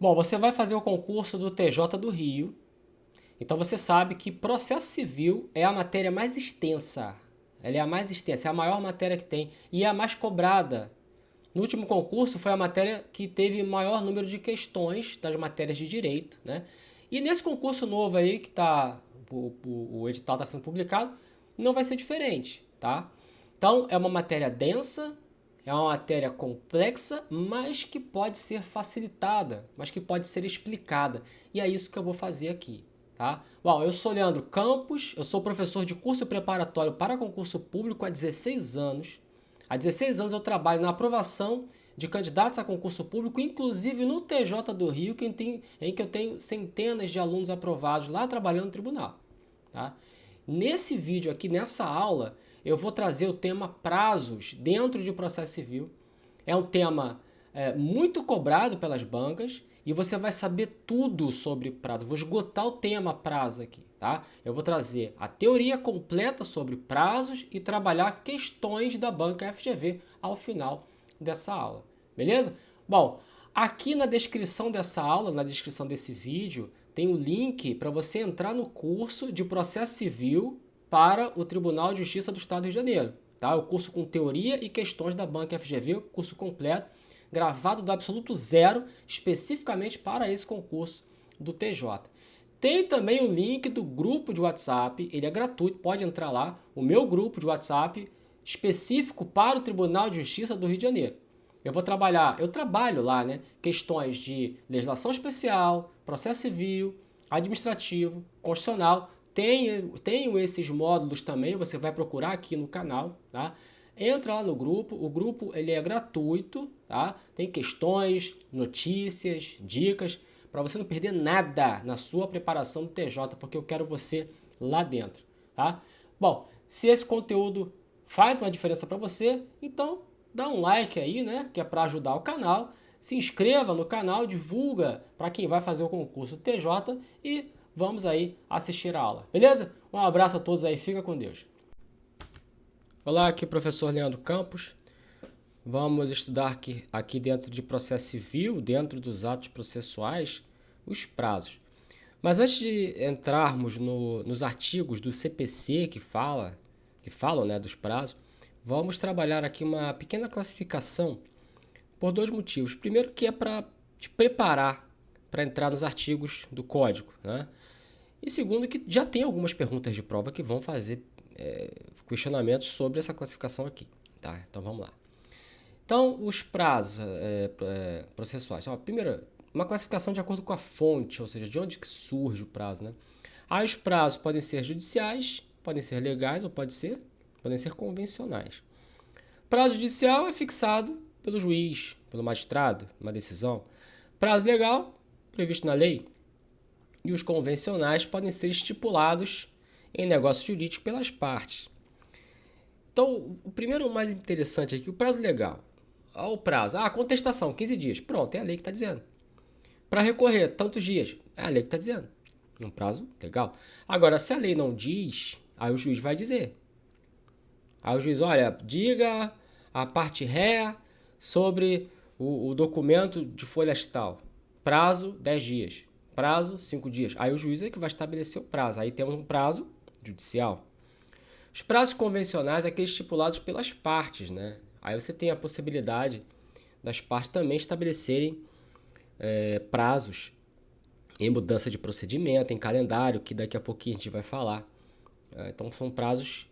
Bom, você vai fazer o concurso do TJ do Rio, então você sabe que processo civil é a matéria mais extensa. Ela é a mais extensa, é a maior matéria que tem e é a mais cobrada. No último concurso foi a matéria que teve maior número de questões das matérias de direito, né? E nesse concurso novo aí que o edital está sendo publicado, não vai ser diferente, tá? Então é uma matéria densa, é uma matéria complexa, mas que pode ser facilitada, mas que pode ser explicada. E é isso que eu vou fazer aqui, tá? Bom, eu sou Leandro Campos, eu sou professor de curso preparatório para concurso público há 16 anos. Há 16 anos eu trabalho na aprovação de candidatos a concurso público, inclusive no TJ do Rio, em que eu tenho centenas de alunos aprovados lá trabalhando no tribunal. Tá? Nesse vídeo aqui, nessa aula, eu vou trazer o tema prazos dentro de processo civil. É um tema muito cobrado pelas bancas e você vai saber tudo sobre prazo. Vou esgotar o tema prazo aqui, tá? Eu vou trazer a teoria completa sobre prazos e trabalhar questões da banca FGV ao final dessa aula, beleza? Bom, aqui na descrição dessa aula, na descrição desse vídeo, tem o link para você entrar no curso de processo civil para o Tribunal de Justiça do Estado do Rio de Janeiro. Tá? O curso com teoria e questões da banca FGV, curso completo, gravado do absoluto zero, especificamente para esse concurso do TJ. Tem também o link do grupo de WhatsApp, ele é gratuito, pode entrar lá, o meu grupo de WhatsApp específico para o Tribunal de Justiça do Rio de Janeiro. Eu trabalho lá, né? Questões de legislação especial, processo civil, administrativo, constitucional. Tenho esses módulos também, você vai procurar aqui no canal, tá? Entra lá no grupo, o grupo ele é gratuito, tá? Tem questões, notícias, dicas, para você não perder nada na sua preparação do TJ, porque eu quero você lá dentro, tá? Bom, se esse conteúdo faz uma diferença para você, então dá um like aí, né? Que é para ajudar o canal. Se inscreva no canal, divulga para quem vai fazer o concurso TJ e vamos aí assistir a aula, beleza? Um abraço a todos aí, fica com Deus. Olá, aqui é o professor Leandro Campos. Vamos estudar aqui dentro de processo civil, dentro dos atos processuais, os prazos. Mas antes de entrarmos nos artigos do CPC que falam, né, dos prazos, vamos trabalhar aqui uma pequena classificação por dois motivos. Primeiro, que é para te preparar para entrar nos artigos do código, né? E segundo, que já tem algumas perguntas de prova que vão fazer questionamentos sobre essa classificação aqui, tá? Então vamos lá. Então, os prazos processuais. Primeiro, uma classificação de acordo com a fonte, ou seja, de onde que surge o prazo, né? Aí os prazos podem ser judiciais, podem ser legais ou podem ser convencionais. Prazo judicial é fixado pelo juiz, pelo magistrado, uma decisão. Prazo legal, previsto na lei. E os convencionais podem ser estipulados em negócio jurídico pelas partes. Então, o primeiro mais interessante aqui, o prazo legal. O prazo, contestação, 15 dias. Pronto, é a lei que está dizendo. Para recorrer, tantos dias. É a lei que está dizendo. Um prazo legal. Agora, se a lei não diz, aí o juiz vai dizer. Aí o juiz, olha, diga a parte ré sobre o documento de folhas tal. Prazo, 10 dias. Prazo, 5 dias. Aí o juiz é que vai estabelecer o prazo. Aí temos um prazo judicial. Os prazos convencionais, aqueles estipulados pelas partes, né? Aí você tem a possibilidade das partes também estabelecerem prazos em mudança de procedimento, em calendário, que daqui a pouquinho a gente vai falar. Então são prazos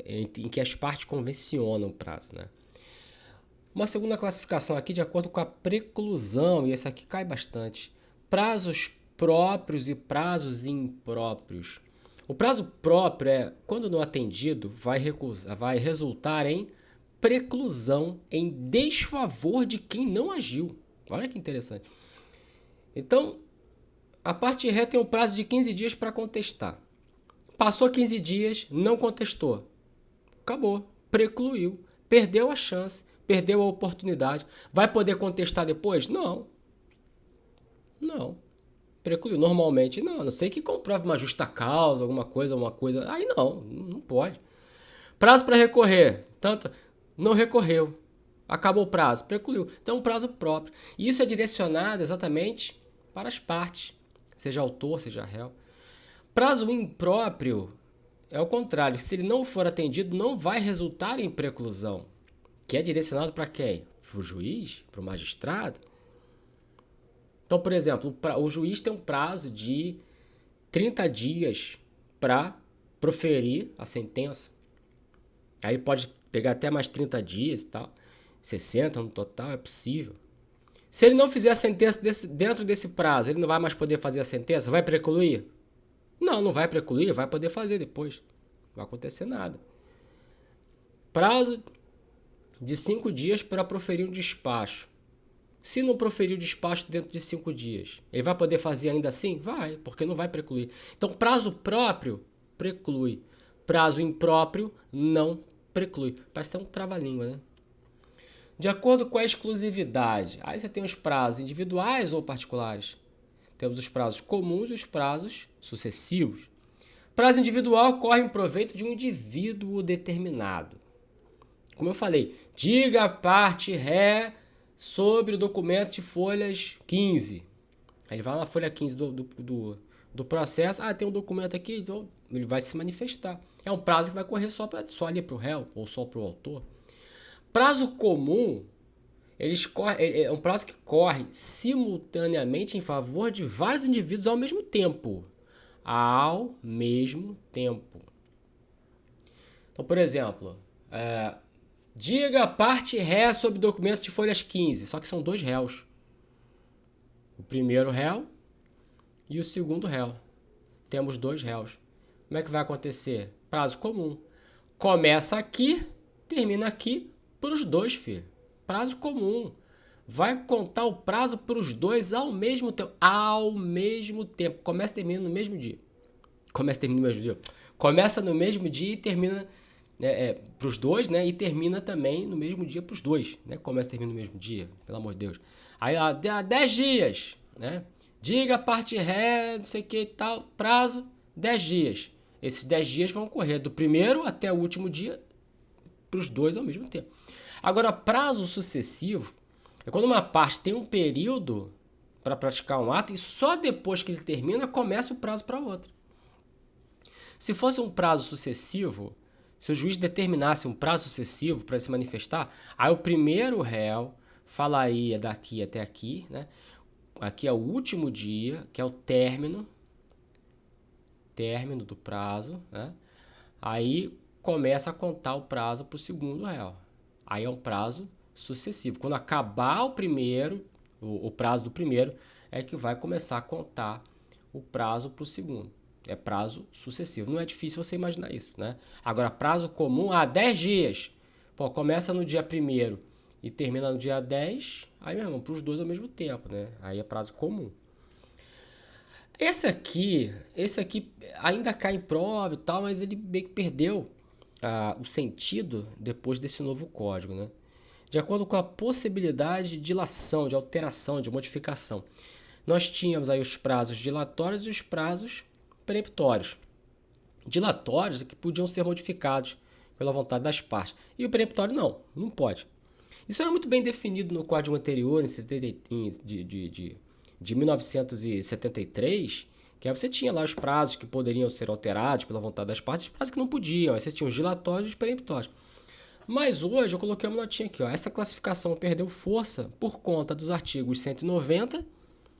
em que as partes convencionam o prazo, né? Uma segunda classificação aqui de acordo com a preclusão, e esse aqui cai bastante. Prazos próprios e prazos impróprios. O prazo próprio é quando não atendido vai resultar em preclusão, em desfavor de quem não agiu. Olha que interessante. Então, a parte ré tem um prazo de 15 dias para contestar. Passou 15 dias, não contestou. Acabou, precluiu, perdeu a chance, perdeu a oportunidade. Vai poder contestar depois? Não. Precluiu. Normalmente não, a não sei que comprove uma justa causa, alguma coisa, aí não pode. Prazo para recorrer, tanto não recorreu. Acabou o prazo, precluiu. Então é um prazo próprio. E isso é direcionado exatamente para as partes, seja autor, seja réu. Prazo impróprio é o contrário. Se ele não for atendido, não vai resultar em preclusão. Que é direcionado para quem? Para o juiz? Para o magistrado? Então, por exemplo, o juiz tem um prazo de 30 dias para proferir a sentença. Aí pode pegar até mais 30 dias e tal. 60 no total, é possível. Se ele não fizer a sentença dentro desse prazo, ele não vai mais poder fazer a sentença? Vai precluir? Não, não vai precluir, vai poder fazer depois. Não vai acontecer nada. Prazo de 5 dias para proferir um despacho. Se não proferir o despacho dentro de 5 dias, ele vai poder fazer ainda assim? Vai, porque não vai precluir. Então, prazo próprio, preclui. Prazo impróprio, não preclui. Parece ter um trava-língua, né? De acordo com a exclusividade, aí você tem os prazos individuais ou particulares. Temos os prazos comuns e os prazos sucessivos. Prazo individual ocorre em proveito de um indivíduo determinado. Como eu falei, diga a parte ré sobre o documento de folhas 15. Aí ele vai na folha 15 do processo. Ah, tem um documento aqui, então ele vai se manifestar. É um prazo que vai correr só ali para o réu ou só para o autor. Prazo comum é um prazo que corre simultaneamente em favor de vários indivíduos ao mesmo tempo. Ao mesmo tempo. Então, por exemplo, diga a parte ré sobre documento de folhas 15, só que são 2 réus. O primeiro réu e o segundo réu. Temos 2 réus. Como é que vai acontecer? Prazo comum. Começa aqui, termina aqui para os 2, filho. Prazo comum. Vai contar o prazo para os 2 ao mesmo tempo. Ao mesmo tempo. Começa e termina no mesmo dia. Começa no mesmo dia e termina para os 2, né? E termina também no mesmo dia para os 2, né? Começa e termina no mesmo dia, pelo amor de Deus. Aí, 10 dias, né? Diga a parte ré, não sei o que e tal, prazo, 10 dias. Esses 10 dias vão correr do primeiro até o último dia para os 2 ao mesmo tempo. Agora, prazo sucessivo é quando uma parte tem um período para praticar um ato e só depois que ele termina começa o prazo para outra. Se fosse um prazo sucessivo, se o juiz determinasse um prazo sucessivo para se manifestar, aí o primeiro réu falaria daqui até aqui, né? Aqui é o último dia, que é o término do prazo, né? Aí começa a contar o prazo para o segundo réu. Aí é um prazo sucessivo. Quando acabar o prazo do primeiro, é que vai começar a contar o prazo para o segundo. É prazo sucessivo. Não é difícil você imaginar isso, né? Agora, prazo comum, 10 dias. Pô, começa no dia 1º e termina no dia 10, aí, meu irmão, para os 2 ao mesmo tempo, né? Aí é prazo comum. Esse aqui ainda cai em prova e tal, mas ele meio que perdeu o sentido depois desse novo código, né? De acordo com a possibilidade de dilação, de alteração, de modificação. Nós tínhamos aí os prazos dilatórios e os prazos peremptórios. Dilatórios é que podiam ser modificados pela vontade das partes. E o peremptório não pode. Isso era muito bem definido no código anterior, de 1973, que aí você tinha lá os prazos que poderiam ser alterados pela vontade das partes e os prazos que não podiam. Aí você tinha os dilatórios e os peremptórios. Mas hoje eu coloquei uma notinha aqui. Essa classificação perdeu força por conta dos artigos 190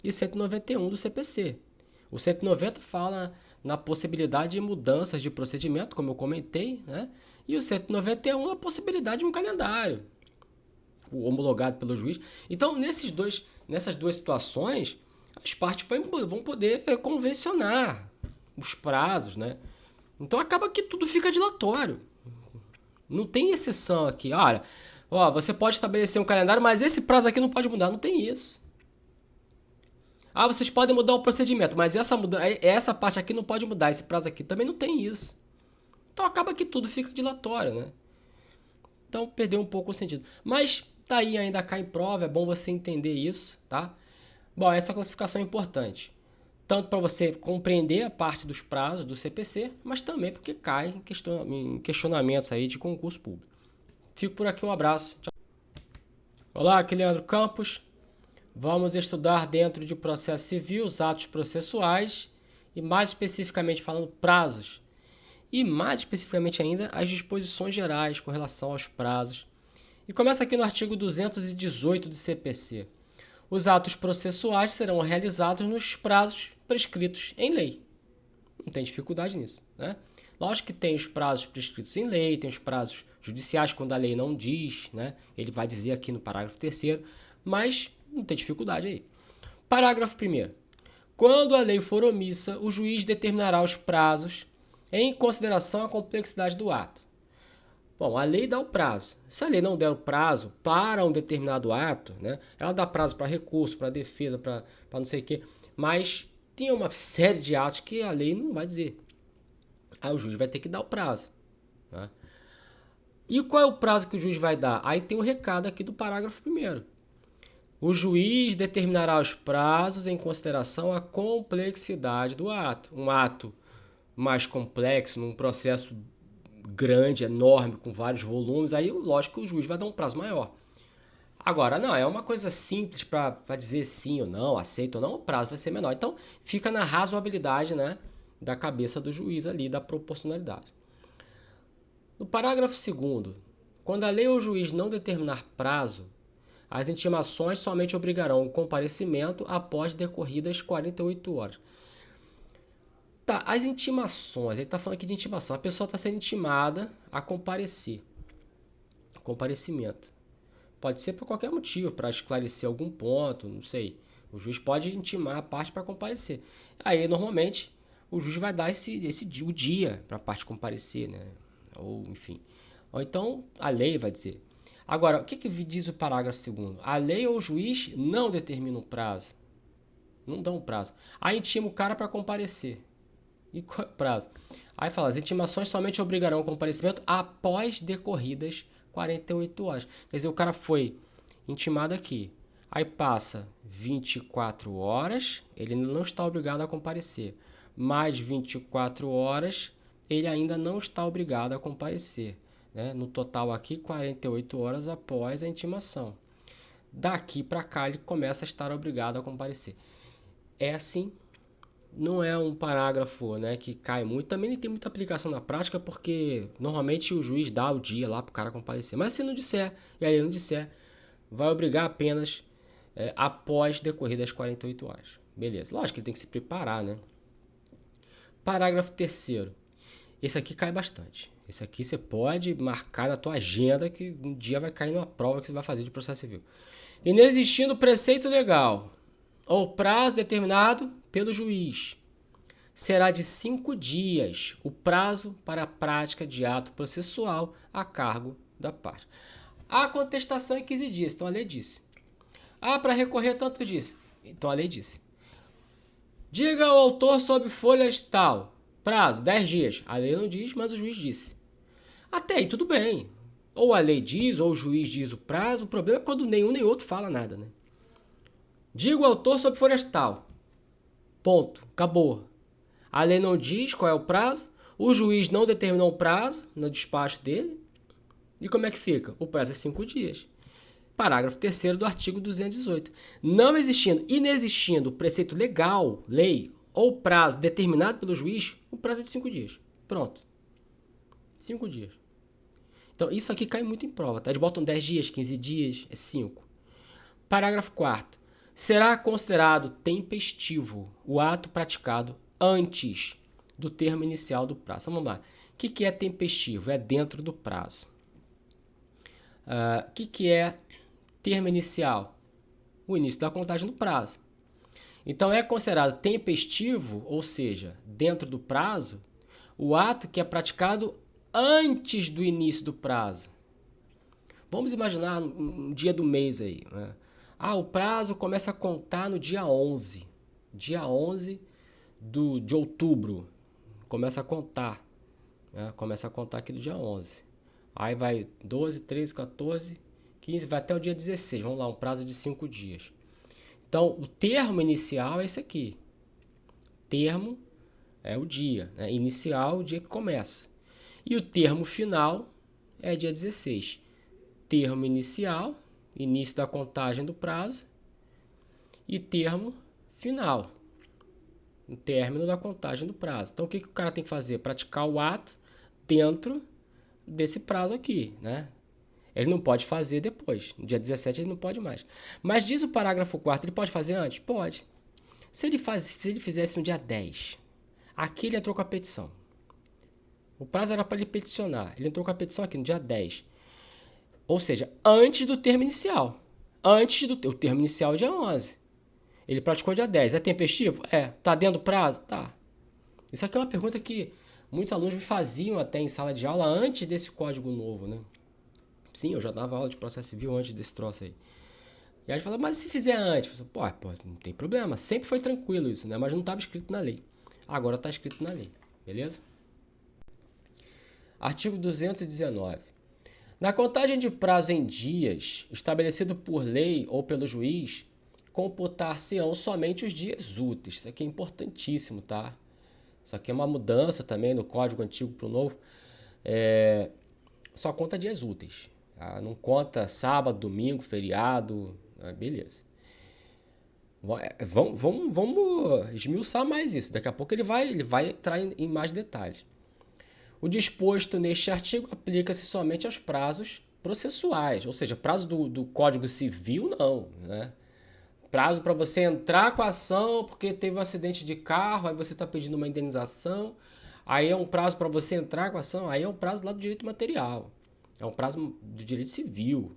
e 191 do CPC. O 190 fala na possibilidade de mudanças de procedimento, como eu comentei, né? E o 191 a possibilidade de um calendário homologado pelo juiz. Então, nessas duas situações, as partes vão poder convencionar os prazos, né? Então, acaba que tudo fica dilatório. Não tem exceção aqui. Olha, você pode estabelecer um calendário, mas esse prazo aqui não pode mudar. Não tem isso. Vocês podem mudar o procedimento, mas essa parte aqui não pode mudar. Esse prazo aqui também não tem isso. Então, acaba que tudo fica dilatório, né? Então, perdeu um pouco o sentido. Mas tá aí, ainda cai em prova, é bom você entender isso, tá? Bom, essa classificação é importante. Tanto para você compreender a parte dos prazos do CPC, mas também porque cai em questionamentos aí de concurso público. Fico por aqui, um abraço. Tchau. Olá, aqui é Leandro Campos. Vamos estudar dentro de processo civil os atos processuais e mais especificamente falando prazos. E mais especificamente ainda as disposições gerais com relação aos prazos. E começa aqui no artigo 218 do CPC. Os atos processuais serão realizados nos prazos prescritos em lei. Não tem dificuldade nisso, né? Lógico que tem os prazos prescritos em lei, tem os prazos judiciais quando a lei não diz, né? Ele vai dizer aqui no parágrafo 3º, mas não tem dificuldade aí. Parágrafo 1º. Quando a lei for omissa, o juiz determinará os prazos em consideração à complexidade do ato. Bom, a lei dá o prazo. Se a lei não der o prazo para um determinado ato, né? Ela dá prazo para recurso, para defesa, para não sei o quê, mas tem uma série de atos que a lei não vai dizer. Aí o juiz vai ter que dar o prazo, né? E qual é o prazo que o juiz vai dar? Aí tem um recado aqui do parágrafo 1º. O juiz determinará os prazos em consideração à complexidade do ato. Um ato mais complexo, num processo grande, enorme, com vários volumes, aí lógico que o juiz vai dar um prazo maior. Agora, não, é uma coisa simples para dizer sim ou não, aceito ou não, o prazo vai ser menor. Então, fica na razoabilidade, né, da cabeça do juiz ali, da proporcionalidade. No parágrafo 2º, quando a lei ou o juiz não determinar prazo, as intimações somente obrigarão o comparecimento após decorridas 48 horas. Tá, as intimações, ele está falando aqui de intimação. A pessoa está sendo intimada a comparecer. Comparecimento. Pode ser por qualquer motivo, para esclarecer algum ponto, não sei. O juiz pode intimar a parte para comparecer. Aí, normalmente, o juiz vai dar o dia para a parte comparecer, né? Ou, enfim. Ou então, a lei vai dizer. Agora, o que diz o parágrafo 2º? A lei ou o juiz não determinam um prazo. Não dão um prazo. Aí intima o cara para comparecer. E qual é o prazo? Aí fala, as intimações somente obrigarão o comparecimento após decorridas 48 horas. Quer dizer, o cara foi intimado aqui. Aí passa 24 horas, ele não está obrigado a comparecer. Mais 24 horas, ele ainda não está obrigado a comparecer. Né? No total aqui, 48 horas após a intimação. Daqui para cá, ele começa a estar obrigado a comparecer. É assim. Não é um parágrafo, né, que cai muito. Também não tem muita aplicação na prática, porque normalmente o juiz dá o dia lá para o cara comparecer. Mas se não disser, e aí não disser, vai obrigar apenas após decorridas 48 horas. Beleza. Lógico que ele tem que se preparar, né? Parágrafo 3º. Esse aqui cai bastante. Esse aqui você pode marcar na tua agenda que um dia vai cair numa prova que você vai fazer de processo civil. Inexistindo preceito legal ou prazo determinado pelo juiz, será de 5 dias o prazo para a prática de ato processual a cargo da parte. A contestação é 15 dias, então a lei disse. Para recorrer tanto disse, então a lei disse. Diga ao autor sobre folhas tal, prazo 10 dias. A lei não diz, mas o juiz disse. Até aí tudo bem. Ou a lei diz, ou o juiz diz o prazo. O problema é quando nenhum nem outro fala nada, né? Diga ao autor sobre folhas tal. Ponto. Acabou. A lei não diz qual é o prazo. O juiz não determinou o prazo no despacho dele. E como é que fica? O prazo é 5 dias. Parágrafo 3º do artigo 218. Não inexistindo preceito legal, lei ou prazo determinado pelo juiz, o prazo é de 5 dias. Pronto. 5 dias. Então, isso aqui cai muito em prova, tá? Eles botam 10 dias, 15 dias, é 5. Parágrafo 4º. Será considerado tempestivo o ato praticado antes do termo inicial do prazo. Vamos lá. O que é tempestivo? É dentro do prazo. O que é termo inicial? O início da contagem do prazo. Então, é considerado tempestivo, ou seja, dentro do prazo, o ato que é praticado antes do início do prazo. Vamos imaginar um dia do mês aí, né? O prazo começa a contar no dia 11. Dia 11 de outubro. Começa a contar. Né? Começa a contar aqui do dia 11. Aí vai 12, 13, 14, 15, vai até o dia 16. Vamos lá, um prazo de 5 dias. Então, o termo inicial é esse aqui. Termo é o dia. Né? Inicial, o dia que começa. E o termo final é dia 16. Termo inicial, início da contagem do prazo e termo final, o término da contagem do prazo. Então o que o cara tem que fazer? Praticar o ato dentro desse prazo aqui, né? Ele não pode fazer depois. No dia 17 ele não pode mais. Mas diz o parágrafo 4º, ele pode fazer antes? Pode. Se ele fizesse no dia 10, aqui ele entrou com a petição. O prazo era para ele peticionar. Ele entrou com a petição aqui no dia 10. Ou seja, antes do termo inicial. O termo inicial é dia 11. Ele praticou dia 10. É tempestivo? É. Tá dentro do prazo? Tá. Isso aqui é uma pergunta que muitos alunos me faziam até em sala de aula antes desse código novo, né? Sim, eu já dava aula de processo civil antes desse troço aí. E aí a gente fala, mas se fizer antes? Eu falei, pô, não tem problema. Sempre foi tranquilo isso, né? Mas não estava escrito na lei. Agora está escrito na lei. Beleza? Artigo 219. Na contagem de prazo em dias, estabelecido por lei ou pelo juiz, computar-se-ão somente os dias úteis. Isso aqui é importantíssimo, tá? Isso aqui é uma mudança também do código antigo para o novo. Só conta dias úteis. Tá? Não conta sábado, domingo, feriado. Beleza. Vamos esmiuçar mais isso. Daqui a pouco ele vai entrar em mais detalhes. O disposto neste artigo aplica-se somente aos prazos processuais, ou seja, prazo do Código Civil não, né? Prazo para você entrar com a ação porque teve um acidente de carro, aí você está pedindo uma indenização, aí é um prazo para você entrar com a ação, aí é um prazo lá do direito material, é um prazo do direito civil.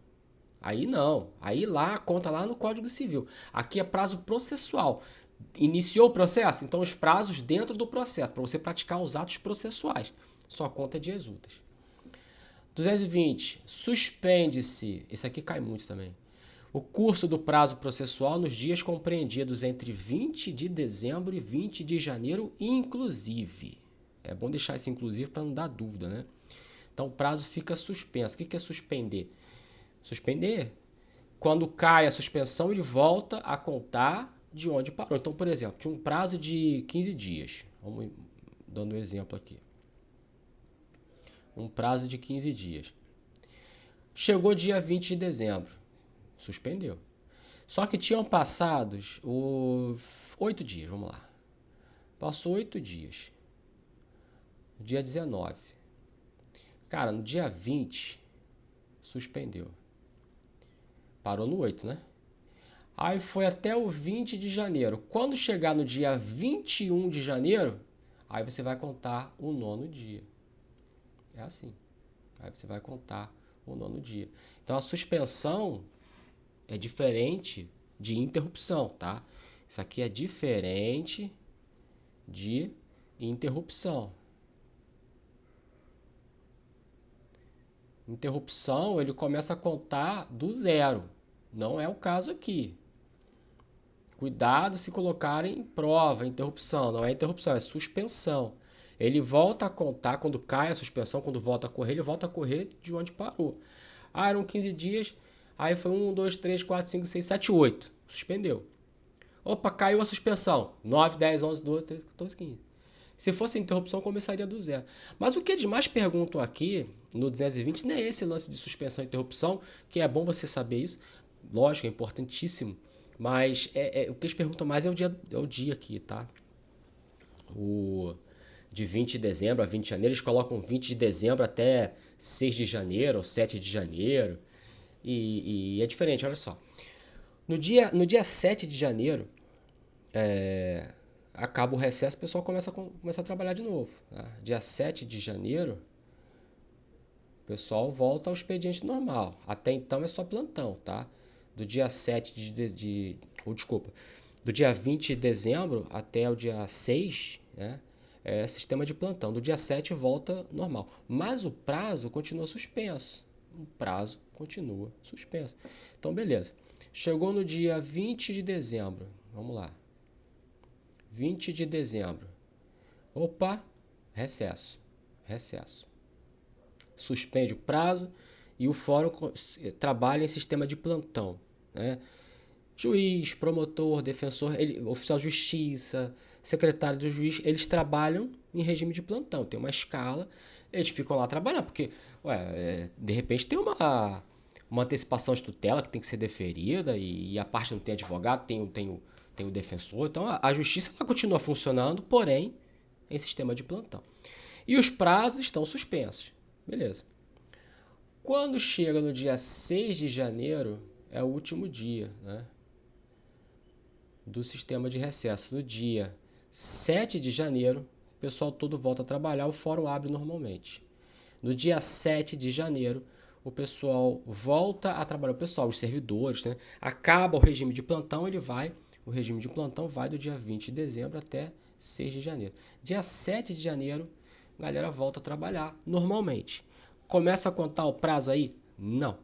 Aí não, aí lá conta lá no Código Civil. Aqui é prazo processual. Iniciou o processo? Então os prazos dentro do processo, para você praticar os atos processuais. Só conta dias úteis. 220. Suspende-se, esse aqui cai muito também, o curso do prazo processual nos dias compreendidos entre 20 de dezembro e 20 de janeiro, inclusive. É bom deixar esse inclusive para não dar dúvida, né? Então o prazo fica suspenso. O que é suspender? Suspender. Quando cai a suspensão, ele volta a contar de onde parou. Então, por exemplo, tinha um prazo de 15 dias. Vamos dando um exemplo aqui. Um prazo de 15 dias. Chegou dia 20 de dezembro. Suspendeu. Só que tinham passados os 8 dias, vamos lá. Passou 8 dias. Dia 19. Cara, no dia 20, suspendeu. Parou no 8, né? Aí foi até o 20 de janeiro. Quando chegar no dia 21 de janeiro, aí você vai contar o 9º dia. É assim. Aí você vai contar o 9º dia. Então a suspensão é diferente de interrupção, tá? Isso aqui é diferente de interrupção. Interrupção, ele começa a contar do zero. Não é o caso aqui. Cuidado se colocarem em prova interrupção. Não é interrupção, é suspensão. Ele volta a contar quando cai a suspensão, quando volta a correr, ele volta a correr de onde parou. Ah, eram 15 dias, aí foi 1, 2, 3, 4, 5, 6, 7, 8. Suspendeu. Opa, caiu a suspensão. 9, 10, 11, 12, 13, 14, 15. Se fosse interrupção, começaria do zero. Mas o que eles mais perguntam aqui, no 220, não é esse lance de suspensão e interrupção, que é bom você saber isso. Lógico, é importantíssimo. Mas o que eles perguntam mais é o dia aqui, tá? De 20 de dezembro a 20 de janeiro, eles colocam 20 de dezembro até 6 de janeiro ou 7 de janeiro. E é diferente, olha só. No dia 7 de janeiro, acaba o recesso, o pessoal começa a trabalhar de novo. Tá? Dia 7 de janeiro, o pessoal volta ao expediente normal. Até então é só plantão, tá? Do dia 7 do dia 20 de dezembro até o dia 6, né? É sistema de plantão. Do dia 7 volta normal. Mas o prazo continua suspenso. O prazo continua suspenso. Então, beleza. Chegou no dia 20 de dezembro. Vamos lá. 20 de dezembro. Opa, recesso. Suspende o prazo e o fórum trabalha em sistema de plantão, né? Juiz, promotor, defensor, oficial de justiça, secretário do juiz, eles trabalham em regime de plantão. Tem uma escala, eles ficam lá trabalhando, porque de repente tem uma antecipação de tutela que tem que ser deferida e a parte não tem advogado, tem o defensor. Então a justiça ela continua funcionando, porém em sistema de plantão. E os prazos estão suspensos. Beleza. Quando chega no dia 6 de janeiro, é o último dia, né, do sistema de recesso. No dia 7 de janeiro, o pessoal todo volta a trabalhar, o fórum abre normalmente. No dia 7 de janeiro, o pessoal volta a trabalhar, os servidores, né? Acaba o regime de plantão, o regime de plantão vai do dia 20 de dezembro até 6 de janeiro. Dia 7 de janeiro, a galera volta a trabalhar normalmente. Começa a contar o prazo aí? Não.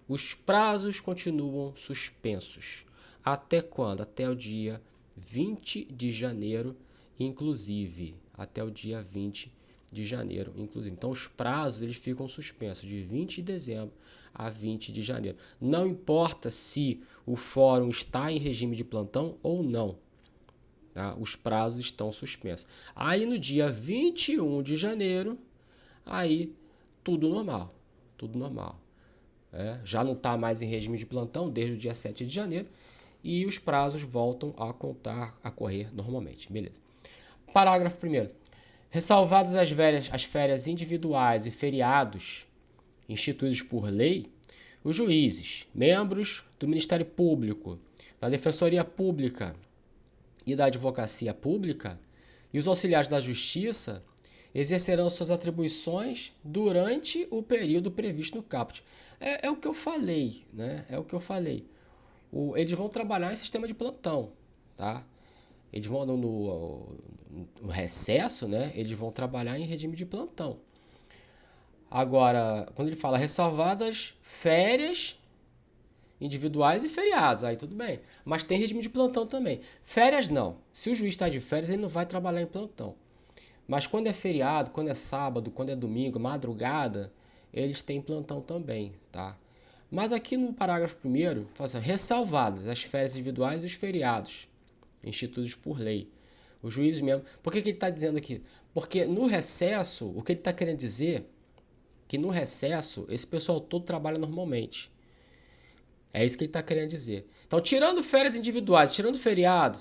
Os prazos continuam suspensos. Até quando? Até o dia 20 de janeiro, inclusive. Até o dia 20 de janeiro, inclusive. Então, os prazos eles ficam suspensos de 20 de dezembro a 20 de janeiro. Não importa se o fórum está em regime de plantão ou não. Tá? Os prazos estão suspensos. Aí, no dia 21 de janeiro, aí tudo normal. Tudo normal. Já não está mais em regime de plantão desde o dia 7 de janeiro e os prazos voltam a contar, a correr normalmente. Beleza. Parágrafo 1º. Ressalvadas as férias individuais e feriados instituídos por lei, os juízes, membros do Ministério Público, da Defensoria Pública e da Advocacia Pública e os auxiliares da Justiça exercerão suas atribuições durante o período previsto no caput. É o que eu falei, né? É o que eu falei. Eles vão trabalhar em sistema de plantão, tá? Eles vão no recesso, né? Eles vão trabalhar em regime de plantão. Agora, quando ele fala ressalvadas férias individuais e feriados, aí tudo bem. Mas tem regime de plantão também. Férias não. Se o juiz está de férias, ele não vai trabalhar em plantão. Mas quando é feriado, quando é sábado, quando é domingo, madrugada, eles têm plantão também, tá? Mas aqui no parágrafo 1º, fala assim, ressalvadas as férias individuais e os feriados instituídos por lei. Os juízes mesmo. Por que ele está dizendo aqui? Porque no recesso, o que ele está querendo dizer é que no recesso, esse pessoal todo trabalha normalmente. É isso que ele está querendo dizer. Então, tirando férias individuais, tirando feriado,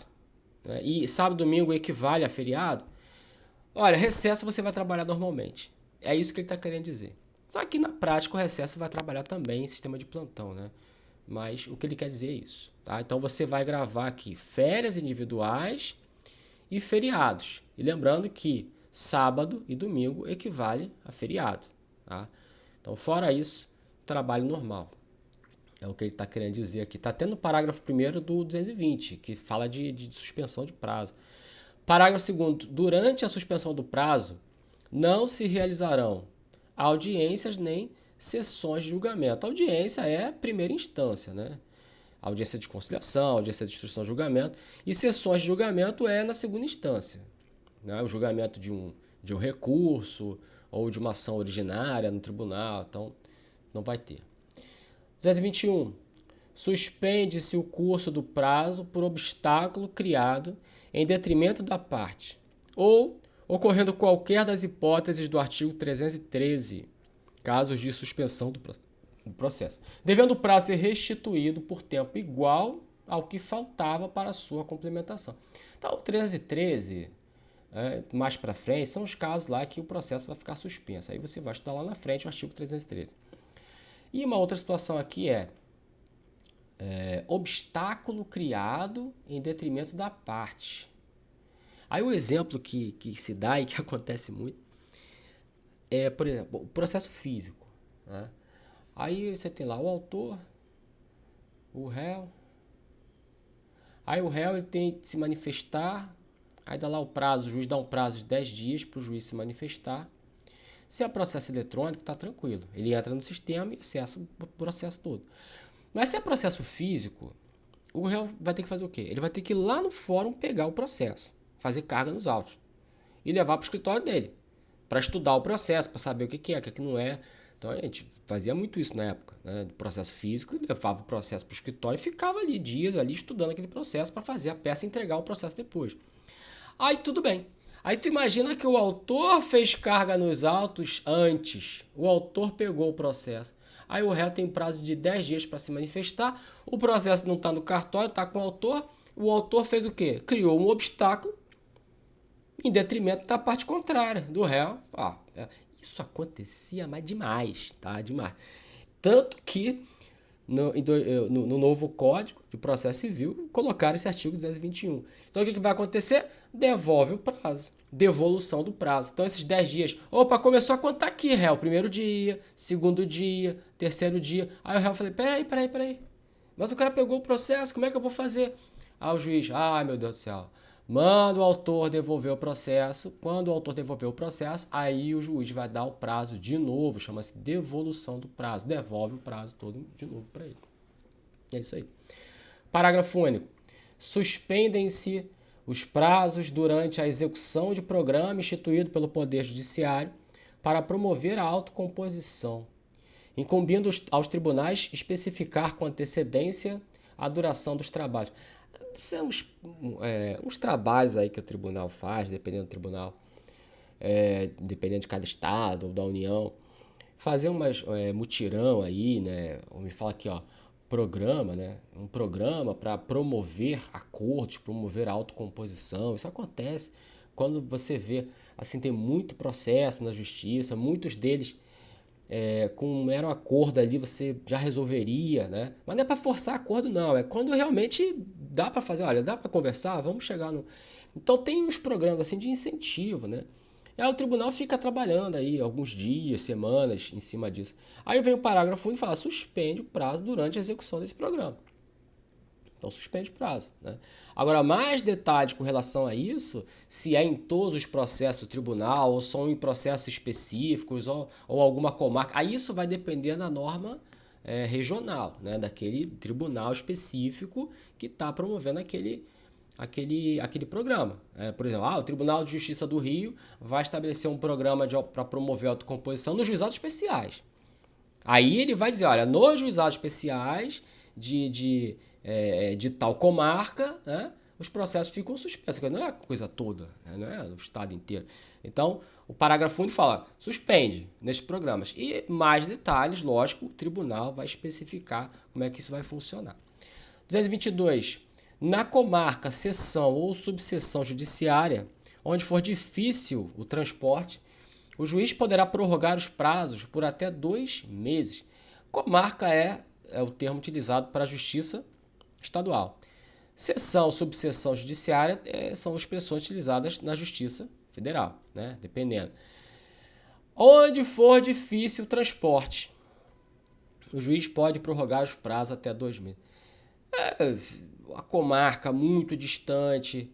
né, e sábado e domingo equivale a feriado, olha, recesso você vai trabalhar normalmente. É isso que ele está querendo dizer. Só que na prática o recesso vai trabalhar também em sistema de plantão, né? Mas o que ele quer dizer é isso, tá? Então você vai gravar aqui férias individuais e feriados. E lembrando que sábado e domingo equivale a feriado, tá? Então fora isso, trabalho normal. É o que ele está querendo dizer aqui. Está até no parágrafo 1º do 220, que fala de suspensão de prazo. Parágrafo 2º. Durante a suspensão do prazo, não se realizarão audiências nem sessões de julgamento. A audiência é a primeira instância, né? Audiência de conciliação, audiência de instrução de julgamento. E sessões de julgamento é na segunda instância, né? O julgamento de um recurso ou de uma ação originária no tribunal. Então, não vai ter. 221. Suspende-se o curso do prazo por obstáculo criado em detrimento da parte, ou ocorrendo qualquer das hipóteses do artigo 313, casos de suspensão do processo, devendo o prazo ser restituído por tempo igual ao que faltava para a sua complementação. Então, o 313, mais para frente, são os casos lá que o processo vai ficar suspenso. Aí você vai estudar lá na frente o artigo 313. E uma outra situação aqui é obstáculo criado em detrimento da parte. Aí o exemplo que se dá e que acontece muito é, por exemplo, o processo físico, né? Aí você tem lá o autor, o réu. Aí o réu ele tem que se manifestar, aí dá lá o prazo, o juiz dá um prazo de 10 dias para o juiz se manifestar. Se é processo eletrônico, está tranquilo. Ele entra no sistema e acessa o processo todo. Mas se é processo físico, o réu vai ter que fazer o quê? Ele vai ter que ir lá no fórum pegar o processo, fazer carga nos autos e levar para o escritório dele, para estudar o processo, para saber o que é, o que não é. Então a gente fazia muito isso na época, né? Do processo físico, levava o processo para o escritório e ficava ali dias ali estudando aquele processo para fazer a peça e entregar o processo depois. Aí tudo bem. Aí tu imagina que o autor fez carga nos autos antes. O autor pegou o processo. Aí o réu tem prazo de 10 dias para se manifestar. O processo não está no cartório, está com o autor. O autor fez o quê? Criou um obstáculo em detrimento da parte contrária, do réu. Isso acontecia, mas demais, tá? Demais. Tanto que no novo Código de Processo Civil colocaram esse artigo 221. Então o que vai acontecer? Devolve o prazo. Devolução do prazo. Então esses 10 dias. Opa, começou a contar aqui, réu. Primeiro dia, segundo dia, terceiro dia. Aí o réu falou, peraí. Mas o cara pegou o processo, como é que eu vou fazer? Aí o juiz, ai meu Deus do céu. Manda o autor devolver o processo. Quando o autor devolver o processo, aí o juiz vai dar o prazo de novo. Chama-se devolução do prazo. Devolve o prazo todo de novo para ele. É isso aí. Parágrafo único. Suspendem-se os prazos durante a execução de programa instituído pelo Poder Judiciário para promover a autocomposição, incumbindo aos tribunais especificar com antecedência a duração dos trabalhos. São uns trabalhos aí que o tribunal faz, dependendo do tribunal, dependendo de cada estado ou da União, fazer umas mutirão aí, né? Me fala aqui, ó, programa, né? Um programa para promover acordos, promover a autocomposição. Isso acontece quando você vê, assim, tem muito processo na justiça, muitos deles com um mero acordo ali você já resolveria, né? Mas não é para forçar acordo, não. É quando realmente dá para fazer, olha, dá para conversar, vamos chegar no... Então tem uns programas assim de incentivo, né? E aí o tribunal fica trabalhando aí alguns dias, semanas em cima disso. Aí vem o parágrafo 1 e fala, suspende o prazo durante a execução desse programa. Então suspende o prazo, né? Agora, mais detalhes com relação a isso, se é em todos os processos do tribunal, ou são em processos específicos, ou alguma comarca, aí isso vai depender da norma regional, né? Daquele tribunal específico que está promovendo aquele programa. Por exemplo, o Tribunal de Justiça do Rio vai estabelecer um programa para promover a autocomposição nos juizados especiais. Aí ele vai dizer, olha, nos juizados especiais de tal comarca, né, os processos ficam suspensos. Não é a coisa toda, né, não é o estado inteiro. Então, o parágrafo único fala, suspende nesses programas. E mais detalhes, lógico, o tribunal vai especificar como é que isso vai funcionar. 222. Na comarca, seção ou subseção judiciária, onde for difícil o transporte, o juiz poderá prorrogar os prazos por até 2 meses. Comarca é o termo utilizado para a justiça estadual. Seção, subseção judiciária são expressões utilizadas na justiça federal, né? Dependendo. Onde for difícil o transporte, o juiz pode prorrogar os prazos até 2 meses. A comarca muito distante,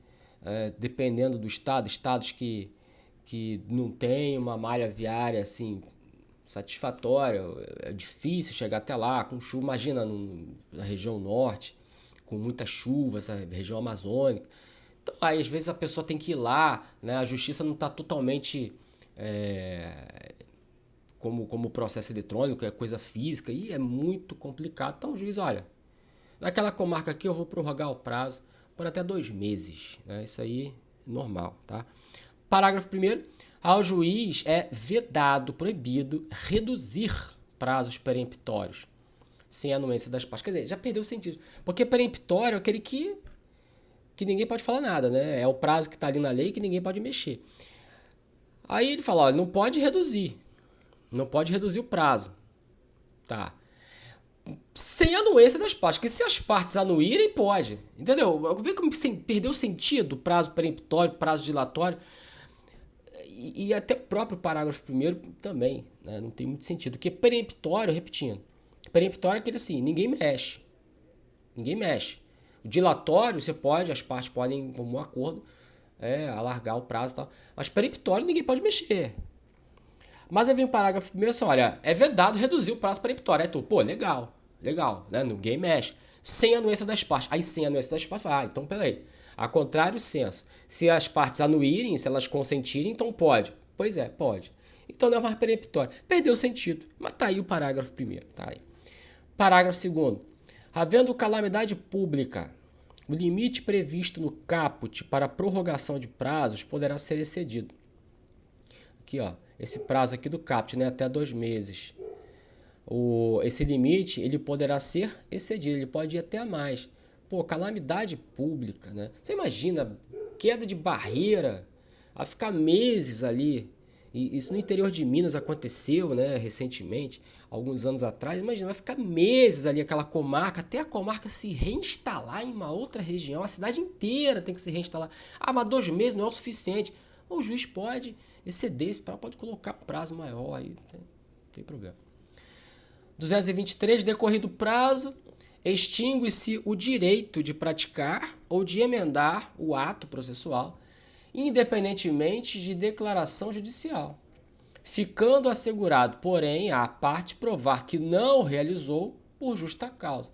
dependendo do estado, estados que não tem uma malha viária assim satisfatória, é difícil chegar até lá com chuva. Imagina na região norte, com muita chuva, essa região amazônica. Então, aí, às vezes a pessoa tem que ir lá, né? A justiça não está totalmente como processo eletrônico, é coisa física, e é muito complicado. Então o juiz, olha, naquela comarca aqui eu vou prorrogar o prazo por até 2 meses. Né? Isso aí é normal, tá? Parágrafo 1º. Ao juiz é vedado, proibido, reduzir prazos peremptórios sem anuência das partes. Quer dizer, já perdeu o sentido. Porque peremptório é aquele que ninguém pode falar nada, né? É o prazo que está ali na lei que ninguém pode mexer. Aí ele fala, olha, não pode reduzir. Não pode reduzir o prazo. Tá. Sem anuência das partes. Porque se as partes anuírem, pode. Entendeu? Vê como perdeu o sentido prazo peremptório, prazo dilatório. E até o próprio parágrafo 1º também, né? Não tem muito sentido. Porque peremptório, repetindo, peremptório é aquele assim, ninguém mexe. Ninguém mexe. O dilatório, você pode, as partes podem, como um acordo, alargar o prazo e tal. Mas peremptório ninguém pode mexer. Mas aí vem o parágrafo 1º assim, olha, é vedado reduzir o prazo peremptório. Aí tu, pô, legal, né? Ninguém mexe. Sem anuência das partes. Aí sem anuência das partes, então peraí. A contrário, senso. Se as partes anuírem, se elas consentirem, então pode. Pois é, pode. Então não é mais peremptório. Perdeu o sentido. Mas tá aí o parágrafo 1º. Tá aí. Parágrafo 2º. Havendo calamidade pública O limite previsto no caput para prorrogação de prazos poderá ser excedido. Aqui, ó, esse prazo aqui do caput, né, até 2 meses. Esse limite ele poderá ser excedido, ele pode ir até mais. Pô, calamidade pública, né? Você imagina queda de barreira, a ficar meses ali. E isso no interior de Minas aconteceu, né, recentemente, alguns anos atrás. Imagina, vai ficar meses ali aquela comarca, até a comarca se reinstalar em uma outra região. A cidade inteira tem que se reinstalar. Ah, mas 2 meses não é o suficiente. O juiz pode exceder esse prazo, pode colocar prazo maior aí, não tem problema. 223, decorrido o prazo, extingue-se o direito de praticar ou de emendar o ato processual, independentemente de declaração judicial, ficando assegurado, porém, à parte provar que não realizou por justa causa.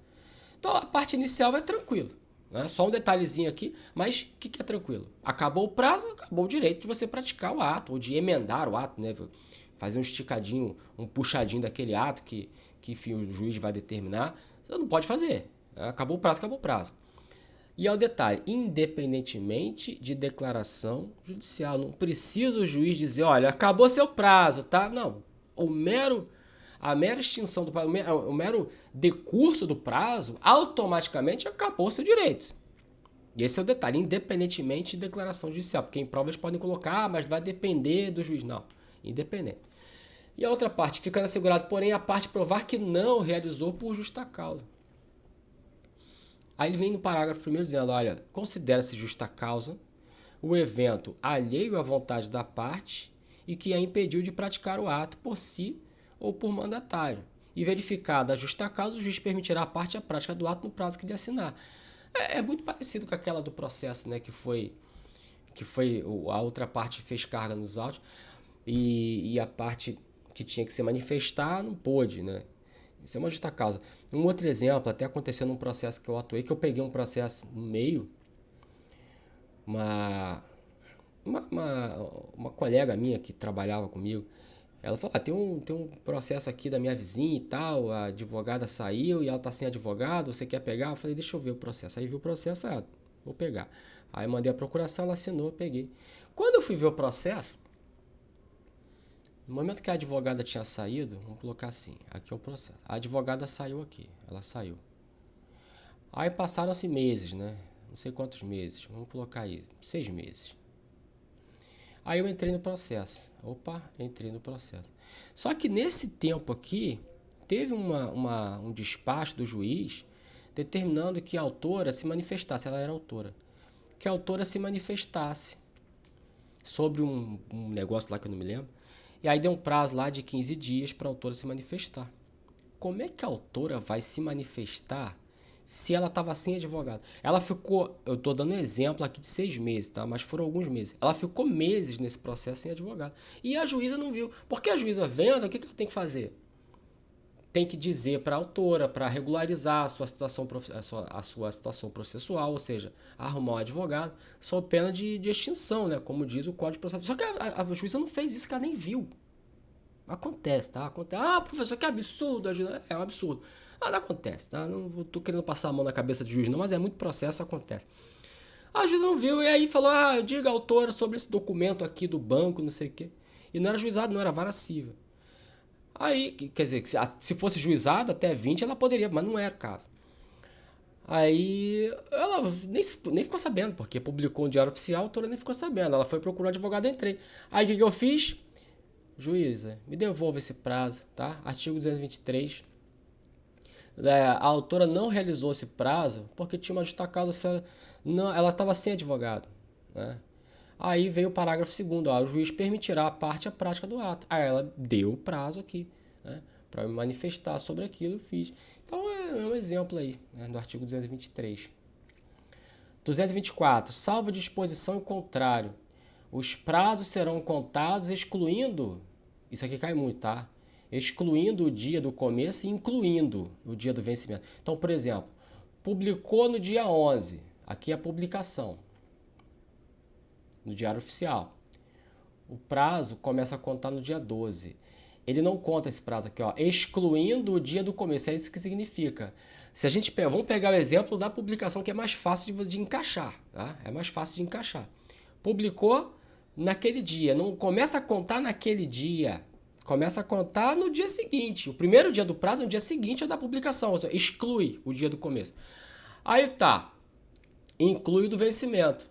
Então, a parte inicial é tranquilo, né? Só um detalhezinho aqui, mas o que é tranquilo? Acabou o prazo, acabou o direito de você praticar o ato, ou de emendar o ato, né? Fazer um esticadinho, um puxadinho daquele ato que enfim, o juiz vai determinar. Você não pode fazer. Acabou o prazo, acabou o prazo. E ao detalhe, independentemente de declaração judicial, não precisa o juiz dizer, olha, acabou seu prazo, tá? Não, a mera extinção do prazo, o mero decurso do prazo, automaticamente acabou seu direito. E esse é o detalhe, independentemente de declaração judicial, porque em provas podem colocar, mas vai depender do juiz. Não, independente. E a outra parte, ficando assegurado, porém, a parte provar que não realizou por justa causa. Aí ele vem no parágrafo primeiro dizendo, olha, considera-se justa causa o evento alheio à vontade da parte e que a impediu de praticar o ato por si ou por mandatário. E verificada a justa causa, o juiz permitirá à parte a prática do ato no prazo que lhe assinar. É muito parecido com aquela do processo, né, que foi a outra parte fez carga nos autos e a parte que tinha que se manifestar não pôde, né? Isso é uma justa causa. Um outro exemplo, até aconteceu num processo que eu atuei, que eu peguei um processo no meio, uma, uma colega minha que trabalhava comigo, ela falou, tem um processo aqui da minha vizinha e tal, a advogada saiu e ela tá sem advogado, você quer pegar? Eu falei, deixa eu ver o processo. Aí vi o processo, falei, vou pegar. Aí mandei a procuração, ela assinou, eu peguei. Quando eu fui ver o processo, no momento que a advogada tinha saído, vamos colocar assim, aqui é o processo. A advogada saiu aqui, ela saiu. Aí passaram-se meses, né? Não sei quantos meses, vamos colocar aí, 6 meses. Aí eu entrei no processo. Opa, entrei no processo. Só que nesse tempo aqui, teve um despacho do juiz determinando que a autora se manifestasse, ela era autora, que a autora se manifestasse sobre um negócio lá que eu não me lembro. E aí deu um prazo lá de 15 dias para a autora se manifestar. Como é que a autora vai se manifestar se ela estava sem advogado? Ela ficou, eu estou dando um exemplo aqui de 6 meses, tá? Mas foram alguns meses. Ela ficou meses nesse processo sem advogado. E a juíza não viu. Porque a juíza vendo, o que ela tem que fazer? Tem que dizer para a autora, para regularizar a sua situação processual, ou seja, arrumar um advogado, sob pena de extinção, né? Como diz o Código de Processo. Só que a juíza não fez isso, que ela nem viu. Acontece, tá? Acontece. Ah, professor, que absurdo. É um absurdo. Mas acontece, tá? Não tô querendo passar a mão na cabeça de juiz, não, mas é muito processo, acontece. A juíza não viu e aí falou, diga a autora sobre esse documento aqui do banco, não sei o quê. E não era juizado, não, era vara civil. Aí, quer dizer, se fosse juizado até 20 ela poderia, mas não era o caso. Aí ela nem ficou sabendo, porque publicou no Diário Oficial, a autora nem ficou sabendo. Ela foi procurar advogado, entrei. Aí o que eu fiz? Juíza, me devolva esse prazo, tá? Artigo 223. A autora não realizou esse prazo porque tinha uma justa causa, ela estava sem advogado, né? Aí veio o parágrafo 2º, o juiz permitirá à parte a prática do ato. Aí ela deu o prazo aqui, né, para me manifestar sobre aquilo, eu fiz. Então é um exemplo aí, né, do artigo 223. 224. Salvo disposição em contrário, os prazos serão contados excluindo, isso aqui cai muito, tá? Excluindo o dia do começo e incluindo o dia do vencimento. Então, por exemplo, publicou no dia 11, aqui é a publicação, no Diário Oficial. O prazo começa a contar no dia 12. ele não conta esse prazo aqui, ó, excluindo o dia do começo. É isso que significa. Se a gente vamos pegar o exemplo da publicação, que é mais fácil de encaixar, tá? É mais fácil de encaixar. Publicou naquele dia, não começa a contar naquele dia, começa a contar no dia seguinte. O primeiro dia do prazo é no dia seguinte da publicação, ou seja, exclui o dia do começo. Aí tá, inclui o do vencimento.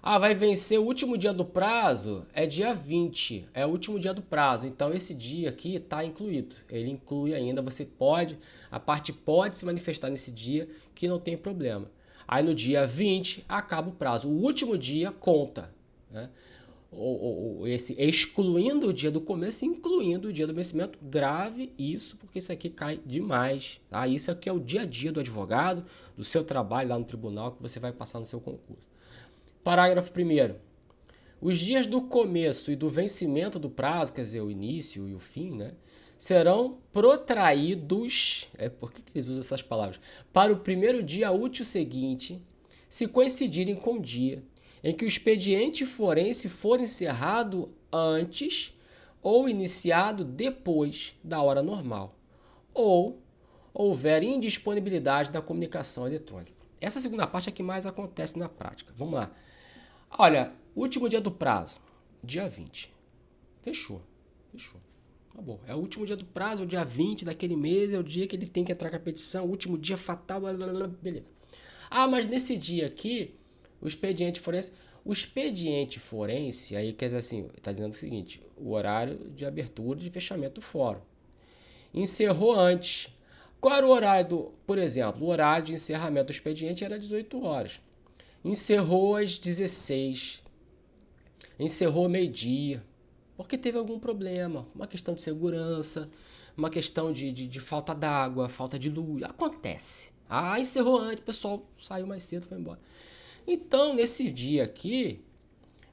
Ah, vai vencer o último dia do prazo, é dia 20, é o último dia do prazo. Então esse dia aqui está incluído. Ele inclui ainda, a parte pode se manifestar nesse dia que não tem problema. Aí no dia 20 acaba o prazo. O último dia conta, né? Esse excluindo o dia do começo, incluindo o dia do vencimento. Grave isso, porque isso aqui cai demais. Tá? Isso aqui é o dia a dia do advogado, do seu trabalho lá no tribunal que você vai passar no seu concurso. Parágrafo 1º. Os dias do começo e do vencimento do prazo, quer dizer, o início e o fim, né, serão protraídos, por que eles usam essas palavras? Para o primeiro dia útil seguinte, se coincidirem com o dia em que o expediente forense for encerrado antes ou iniciado depois da hora normal, ou houver indisponibilidade da comunicação eletrônica. Essa segunda parte é a que mais acontece na prática. Vamos lá. Olha, último dia do prazo, dia 20. Fechou. Acabou. É o último dia do prazo, é o dia 20 daquele mês, é o dia que ele tem que entrar com a petição, o último dia fatal, beleza. Ah, mas nesse dia aqui, o expediente forense, aí quer dizer assim, está dizendo o seguinte, o horário de abertura e de fechamento do fórum. Encerrou antes. Qual era o horário por exemplo, o horário de encerramento do expediente era 18 horas. Encerrou às 16, encerrou meio-dia, porque teve algum problema, uma questão de segurança, uma questão de falta d'água, falta de luz, acontece. Ah, encerrou antes, o pessoal saiu mais cedo, foi embora. Então, nesse dia aqui,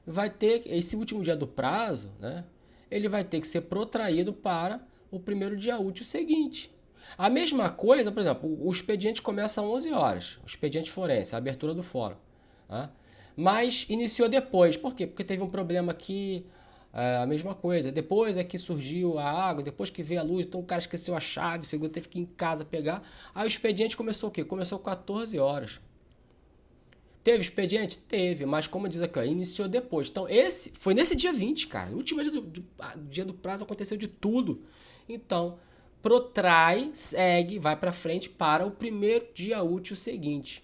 vai ter, esse último dia do prazo, né, ele vai ter que ser protraído para o primeiro dia útil seguinte. A mesma coisa, por exemplo, o expediente começa às 11 horas, o expediente forense, a abertura do fórum. Tá? Mas iniciou depois. Por quê? Porque teve um problema aqui, a mesma coisa. Depois é que surgiu a água, depois que veio a luz, então o cara esqueceu a chave, o segundo teve que ir em casa pegar. Aí o expediente começou o quê? Começou 14 horas. Teve expediente? Teve, mas como diz aqui, ó, iniciou depois. Então esse foi nesse dia 20, cara. No último dia do prazo aconteceu de tudo. Então, protrai, segue, vai para frente para o primeiro dia útil seguinte.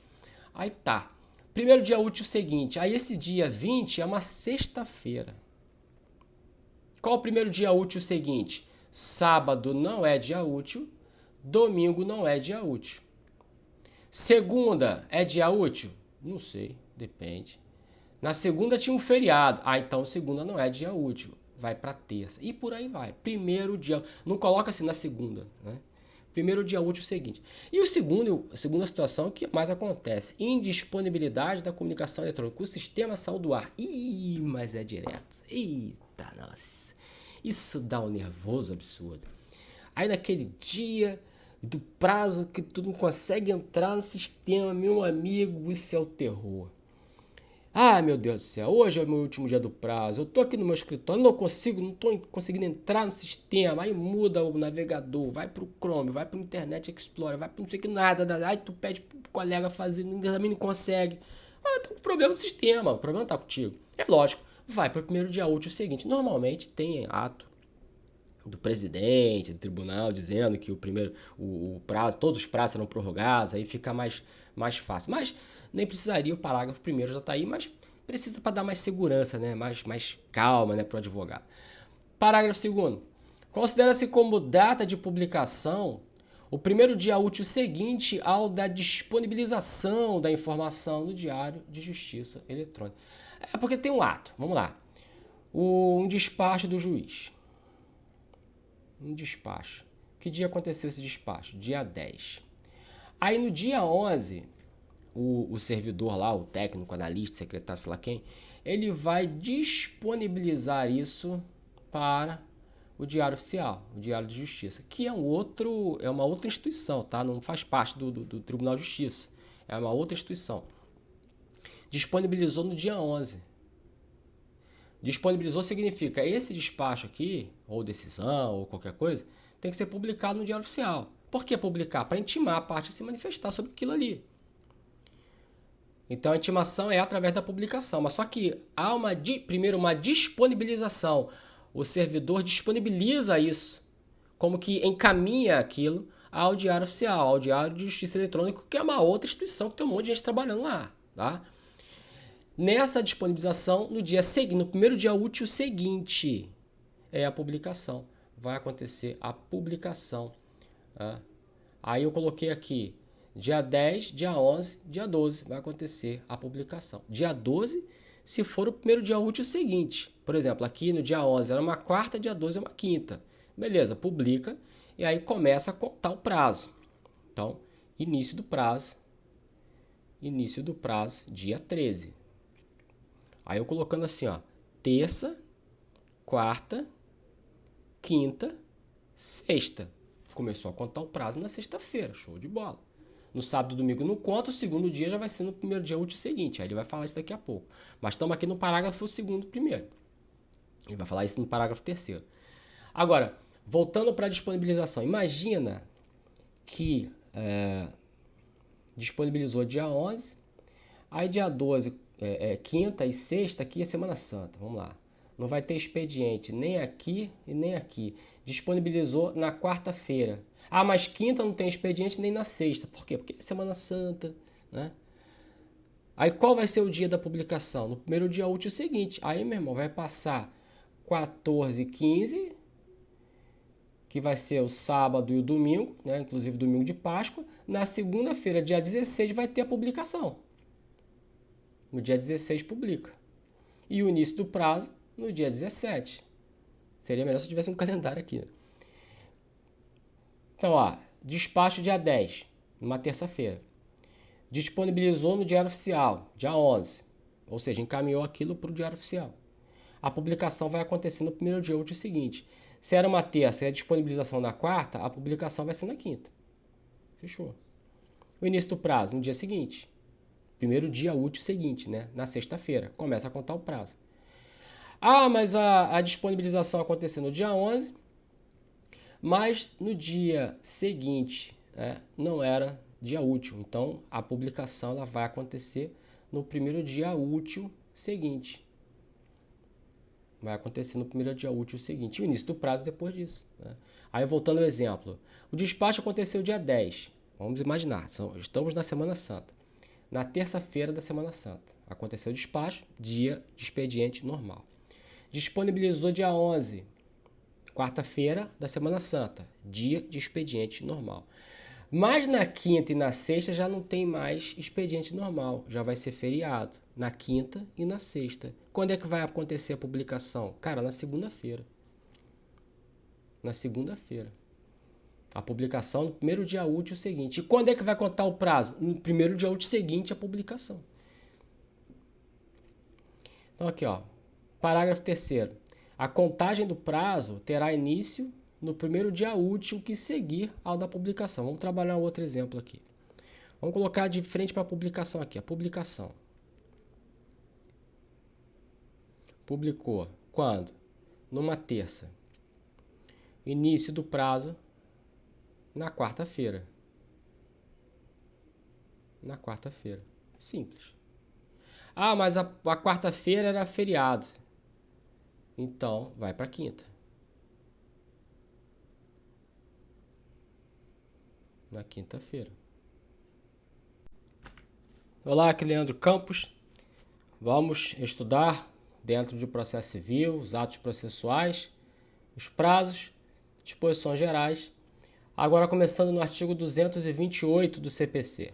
Aí tá. Primeiro dia útil seguinte, aí esse dia 20 é uma sexta-feira. Qual o primeiro dia útil seguinte? Sábado não é dia útil, domingo não é dia útil. Segunda é dia útil? Não sei, depende. Na segunda tinha um feriado, então segunda não é dia útil, vai para terça. E por aí vai. Primeiro dia, não coloca assim na segunda, né? Primeiro dia útil seguinte. E a segunda situação que mais acontece, indisponibilidade da comunicação eletrônica. O sistema saiu do ar. Ih, mas é direto. Eita, nossa. Isso dá um nervoso absurdo. Aí naquele dia do prazo que tu não consegue entrar no sistema, meu amigo, isso é o terror. Ah, meu Deus do céu, hoje é o meu último dia do prazo, eu tô aqui no meu escritório, não tô conseguindo entrar no sistema, aí muda o navegador, vai pro Chrome, vai pro Internet Explorer, vai pro não sei que nada, aí tu pede pro colega fazer, também não consegue. Ah, tá com problema no sistema, o problema tá contigo. É lógico, vai pro primeiro dia útil seguinte, normalmente tem ato do presidente do tribunal dizendo que o prazo, todos os prazos serão prorrogados, aí fica mais fácil. Mas nem precisaria, o parágrafo primeiro já está aí, mas precisa para dar mais segurança, né? mais calma, né, para o advogado. Parágrafo 2º. Considera-se como data de publicação o primeiro dia útil seguinte ao da disponibilização da informação no Diário de Justiça Eletrônica. É porque tem um ato, vamos lá. Um despacho do juiz. Um despacho. Que dia aconteceu esse despacho? Dia 10. Aí no dia 11, o servidor lá, o técnico, analista, secretário, sei lá quem, ele vai disponibilizar isso para o Diário Oficial, o Diário de Justiça, que é uma outra instituição, tá? Não faz parte do Tribunal de Justiça, é uma outra instituição. Disponibilizou no dia 11. Disponibilizou significa esse despacho aqui, ou decisão, ou qualquer coisa, tem que ser publicado no Diário Oficial. Por que publicar? Para intimar a parte a se manifestar sobre aquilo ali. Então a intimação é através da publicação, mas só que há primeiro uma disponibilização. O servidor disponibiliza isso, como que encaminha aquilo ao Diário Oficial, ao Diário de Justiça Eletrônico, que é uma outra instituição que tem um monte de gente trabalhando lá, tá? Nessa disponibilização, no dia seguinte, no primeiro dia útil seguinte, é a publicação. Vai acontecer a publicação. Tá? Aí eu coloquei aqui, dia 10, dia 11, dia 12, vai acontecer a publicação. Dia 12, se for o primeiro dia útil seguinte. Por exemplo, aqui no dia 11 era uma quarta, dia 12 é uma quinta. Beleza, publica e aí começa a contar o prazo. Então, início do prazo, dia 13. Aí eu colocando assim, ó, terça, quarta, quinta, sexta. Começou a contar o prazo na sexta-feira, show de bola. No sábado e domingo não conta, o segundo dia já vai ser no primeiro dia útil seguinte. Aí ele vai falar isso daqui a pouco. Mas estamos aqui no parágrafo segundo primeiro. Ele vai falar isso no parágrafo terceiro. Agora, voltando para a disponibilização. Imagina que disponibilizou dia 11, aí dia 12, quinta e sexta, aqui é Semana Santa. Vamos lá. Não vai ter expediente nem aqui e nem aqui. Disponibilizou na quarta-feira. Ah, mas quinta não tem expediente nem na sexta. Por quê? Porque é Semana Santa, né? Aí qual vai ser o dia da publicação? No primeiro dia útil seguinte. Aí, meu irmão, vai passar 14 e 15, que vai ser o sábado e o domingo, né? Inclusive domingo de Páscoa. Na segunda-feira, dia 16, vai ter a publicação. No dia 16 publica. E o início do prazo no dia 17. Seria melhor se eu tivesse um calendário aqui. Então, ó, despacho dia 10, numa terça-feira. Disponibilizou no Diário Oficial, dia 11. Ou seja, encaminhou aquilo para o Diário Oficial. A publicação vai acontecer no primeiro dia útil seguinte. Se era uma terça e a disponibilização na quarta, a publicação vai ser na quinta. Fechou. O início do prazo, no dia seguinte. Primeiro dia útil seguinte, né? Na sexta-feira. Começa a contar o prazo. Ah, mas a disponibilização aconteceu no dia 11, mas no dia seguinte, né, não era dia útil. Então, a publicação ela vai acontecer no primeiro dia útil seguinte. Vai acontecer no primeiro dia útil seguinte. E o início do prazo depois disso. Né? Aí, voltando ao exemplo. O despacho aconteceu dia 10. Vamos imaginar, estamos na Semana Santa. Na terça-feira da Semana Santa. Aconteceu o despacho, dia de expediente normal. Disponibilizou dia 11, quarta-feira da Semana Santa, dia de expediente normal. Mas na quinta e na sexta já não tem mais expediente normal, já vai ser feriado, na quinta e na sexta. Quando é que vai acontecer a publicação? Cara, na segunda-feira. Na segunda-feira. A publicação no primeiro dia útil seguinte. E quando é que vai contar o prazo? No primeiro dia útil seguinte a publicação. Então aqui, ó. Parágrafo 3º. A contagem do prazo terá início no primeiro dia útil que seguir ao da publicação. Vamos trabalhar um outro exemplo aqui. Vamos colocar de frente para a publicação aqui. A publicação. Publicou. Quando? Numa terça. Início do prazo na quarta-feira. Na quarta-feira. Simples. Ah, mas a quarta-feira era feriado. Então, vai para quinta. Na quinta-feira. Olá, aqui é Leandro Campos. Vamos estudar dentro de processo civil, os atos processuais, os prazos, disposições gerais. Agora começando no artigo 228 do CPC.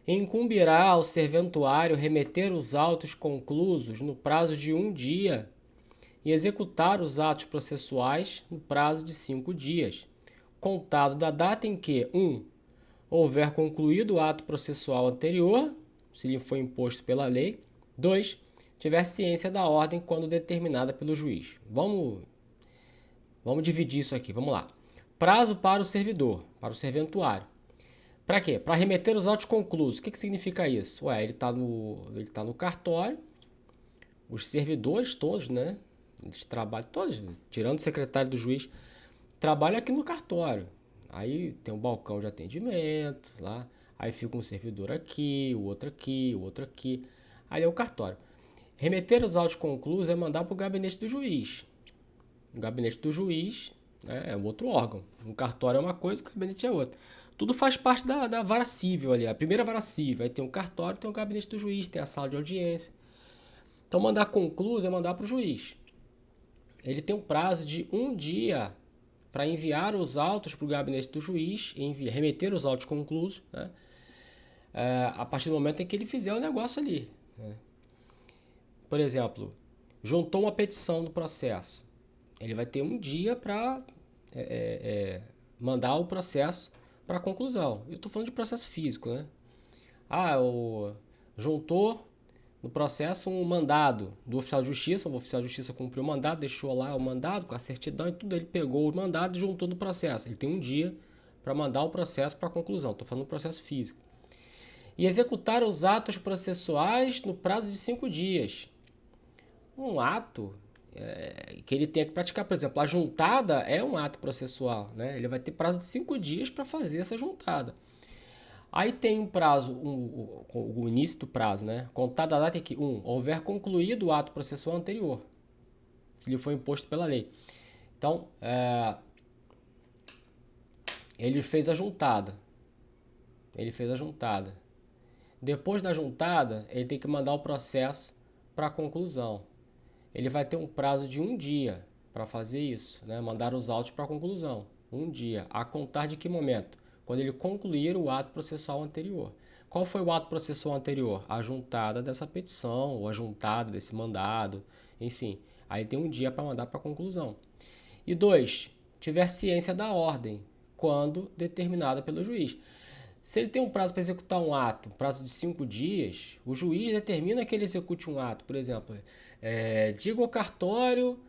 Incumbirá ao serventuário remeter os autos conclusos no prazo de 1 dia e executar os atos processuais no prazo de 5 dias, contado da data em que 1. Houver concluído o ato processual anterior, se lhe foi imposto pela lei. 2. Tiver ciência da ordem quando determinada pelo juiz. Vamos dividir isso aqui, vamos lá. Prazo para o servidor, para o serventuário. Para quê? Para remeter os autos conclusos. O que significa isso? Ele está no cartório, os servidores todos, né? Eles trabalham, todos, tirando o secretário do juiz, trabalham aqui no cartório. Aí tem um balcão de atendimento lá, aí fica um servidor aqui, o outro aqui, o outro aqui. Aí é o cartório. Remeter os autos conclusos é mandar para o gabinete do juiz. O gabinete do juiz, né, é um outro órgão. Um cartório é uma coisa, o gabinete é outra. Tudo faz parte da vara civil ali, a primeira vara civil. Aí tem um cartório, tem o gabinete do juiz, tem a sala de audiência. Então mandar concluso é mandar para o juiz. Ele tem um prazo de um dia para enviar os autos para o gabinete do juiz, remeter os autos conclusos, né, a partir do momento em que ele fizer o negócio ali. Né. Por exemplo, juntou uma petição no processo. Ele vai ter um dia para mandar o processo para conclusão. Eu estou falando de processo físico, né? Juntou no processo um mandado do oficial de justiça. O oficial de justiça cumpriu o mandado, deixou lá o mandado com a certidão e tudo. Ele pegou o mandado e juntou no processo. Ele tem um dia para mandar o processo para conclusão. Estou falando do processo físico. E executar os atos processuais no prazo de 5 dias. Um ato que ele tem que praticar, por exemplo, a juntada é um ato processual, né? Ele vai ter prazo de 5 dias para fazer essa juntada. Aí tem um prazo, o início do prazo, né? Contada a data em que, houver concluído o ato processual anterior, se lhe foi imposto pela lei. Então, ele fez a juntada. Depois da juntada, ele tem que mandar o processo para a conclusão. Ele vai ter um prazo de um dia para fazer isso, né? Mandar os autos para a conclusão. Um dia, a contar de que momento? Quando ele concluir o ato processual anterior. Qual foi o ato processual anterior? A juntada dessa petição, ou a juntada desse mandado, enfim. Aí tem um dia para mandar para a conclusão. E 2, tiver ciência da ordem, quando determinada pelo juiz. Se ele tem um prazo para executar um ato, prazo de 5 dias, o juiz determina que ele execute um ato. Por exemplo, diga ao cartório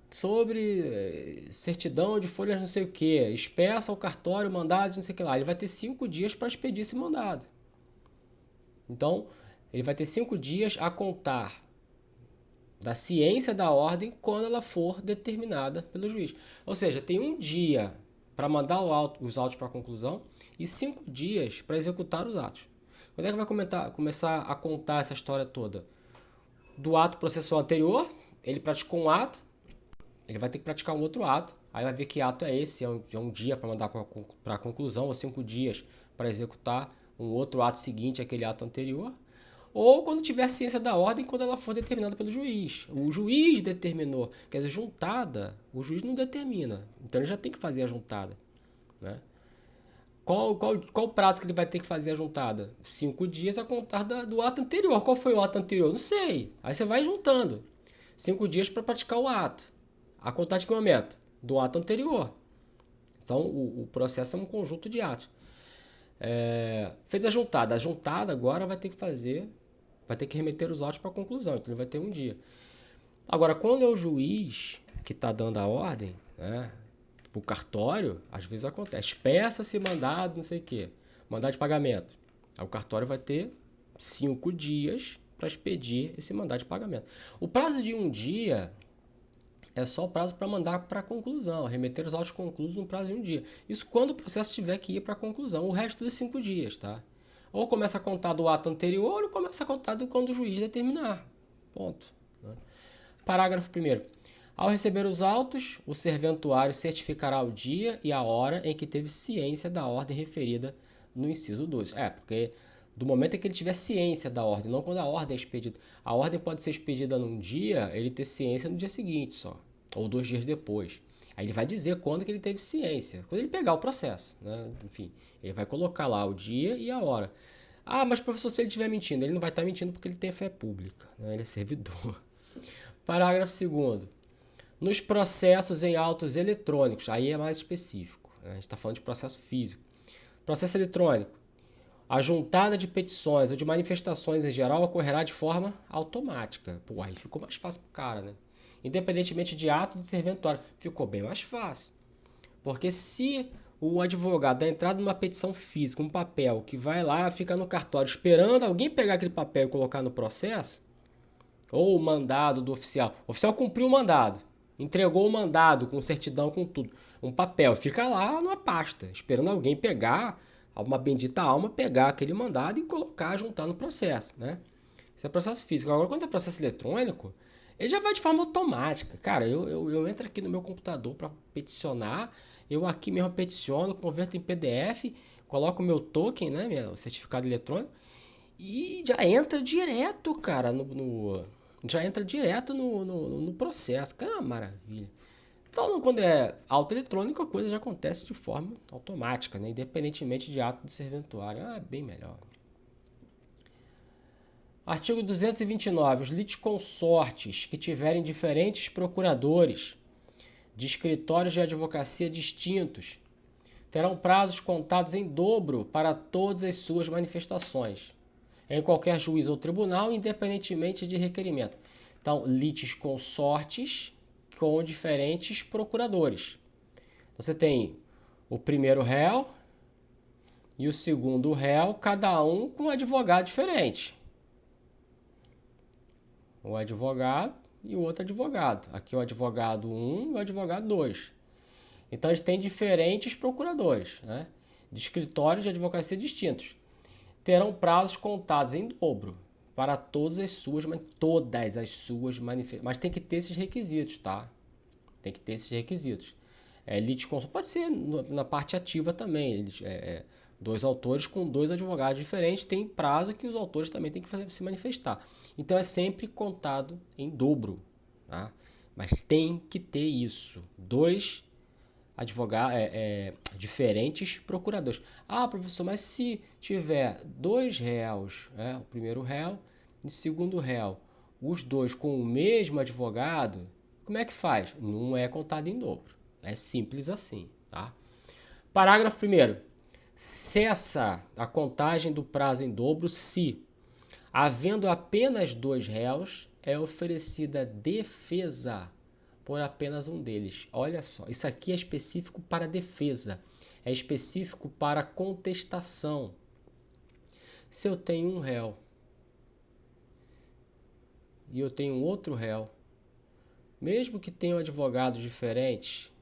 sobre certidão de folhas não sei o que, expeça ao cartório mandado de não sei o que lá. Ele vai ter 5 dias para expedir esse mandado. Então, ele vai ter 5 dias a contar da ciência da ordem quando ela for determinada pelo juiz. Ou seja, tem um dia para mandar os autos para a conclusão e 5 dias para executar os atos. Quando é que vai começar a contar essa história toda? Do ato processual anterior, ele praticou um ato, ele vai ter que praticar um outro ato, aí vai ver que ato é esse, é um dia para mandar para a conclusão, ou 5 dias para executar um outro ato seguinte àquele ato anterior, ou quando tiver ciência da ordem, quando ela for determinada pelo juiz. O juiz determinou, quer dizer, juntada, o juiz não determina, então ele já tem que fazer a juntada, né? Qual o prazo que ele vai ter que fazer a juntada? 5 dias a contar do ato anterior. Qual foi o ato anterior? Não sei. Aí você vai juntando. 5 dias para praticar o ato. A contar de que momento? Do ato anterior. Então, o processo é um conjunto de atos. Fez a juntada. A juntada agora vai ter que remeter os autos para a conclusão. Então, ele vai ter um dia. Agora, quando é o juiz que está dando a ordem, né? O cartório, às vezes acontece. Peça-se mandado, não sei o quê. Mandado de pagamento. Aí o cartório vai ter 5 dias para expedir esse mandado de pagamento. O prazo de um dia é só o prazo para mandar para a conclusão, remeter os autos conclusos no prazo de um dia. Isso quando o processo tiver que ir para a conclusão. O resto é 5 dias, tá? Ou começa a contar do ato anterior, ou começa a contar do quando o juiz determinar. Ponto. Parágrafo 1º. Ao receber os autos, o serventuário certificará o dia e a hora em que teve ciência da ordem referida no inciso 2. Porque do momento em que ele tiver ciência da ordem, não quando a ordem é expedida. A ordem pode ser expedida num dia, ele ter ciência no dia seguinte só, ou 2 dias depois. Aí ele vai dizer quando que ele teve ciência, quando ele pegar o processo, né? Enfim, ele vai colocar lá o dia e a hora. Mas professor, se ele estiver mentindo, ele não vai estar mentindo porque ele tem fé pública, né? Ele é servidor. Parágrafo 2º. Nos processos em autos eletrônicos, aí é mais específico, né? A gente está falando de processo físico. Processo eletrônico. A juntada de petições ou de manifestações em geral ocorrerá de forma automática. Aí ficou mais fácil para o cara, né? Independentemente de ato de serventuário. Ficou bem mais fácil. Porque se o advogado dá entrada numa petição física, um papel, que vai lá, fica no cartório esperando alguém pegar aquele papel e colocar no processo, ou o mandado do oficial. O oficial cumpriu o mandado, entregou o mandado com certidão, com tudo. Um papel fica lá numa pasta, esperando alguém pegar, uma bendita alma pegar aquele mandado e colocar, juntar no processo, né? Isso é processo físico. Agora, quando é processo eletrônico, ele já vai de forma automática. Cara, eu entro aqui no meu computador para peticionar, eu aqui mesmo peticiono, converto em PDF, coloco o meu token, né, meu certificado eletrônico, e já entra direto, cara, já entra direto no processo. Cara, é uma maravilha. Então, quando é auto eletrônico, a coisa já acontece de forma automática, né? Independentemente de ato de serventuário. Ah, bem melhor. Artigo 229. Os litisconsortes que tiverem diferentes procuradores de escritórios de advocacia distintos terão prazos contados em dobro para todas as suas manifestações, em qualquer juiz ou tribunal, independentemente de requerimento. Então, litisconsortes com diferentes procuradores. Você tem o primeiro réu e o segundo réu, cada um com um advogado diferente. Um advogado e o outro advogado. Aqui o advogado 1 e o advogado 2. Então, eles têm diferentes procuradores, né? De escritórios de advocacia distintos. Terão prazos contados em dobro para todas as suas manifestações. Mas tem que ter esses requisitos, tá? Tem que ter esses requisitos. Litisconsorte pode ser na parte ativa também. Dois autores com dois advogados diferentes tem prazo que os autores também têm que se manifestar. Então é sempre contado em dobro, tá? Mas tem que ter isso. Dois advogados diferentes procuradores. Ah, professor, mas se tiver dois réus, o primeiro réu e o segundo réu, os dois com o mesmo advogado, como é que faz? Não é contado em dobro. É simples assim, tá? Parágrafo 1º. Cessa a contagem do prazo em dobro se, havendo apenas dois réus, é oferecida defesa por apenas um deles. Olha só, isso aqui é específico para defesa, é específico para contestação. Se eu tenho um réu e eu tenho outro réu, mesmo que tenham advogados diferentes,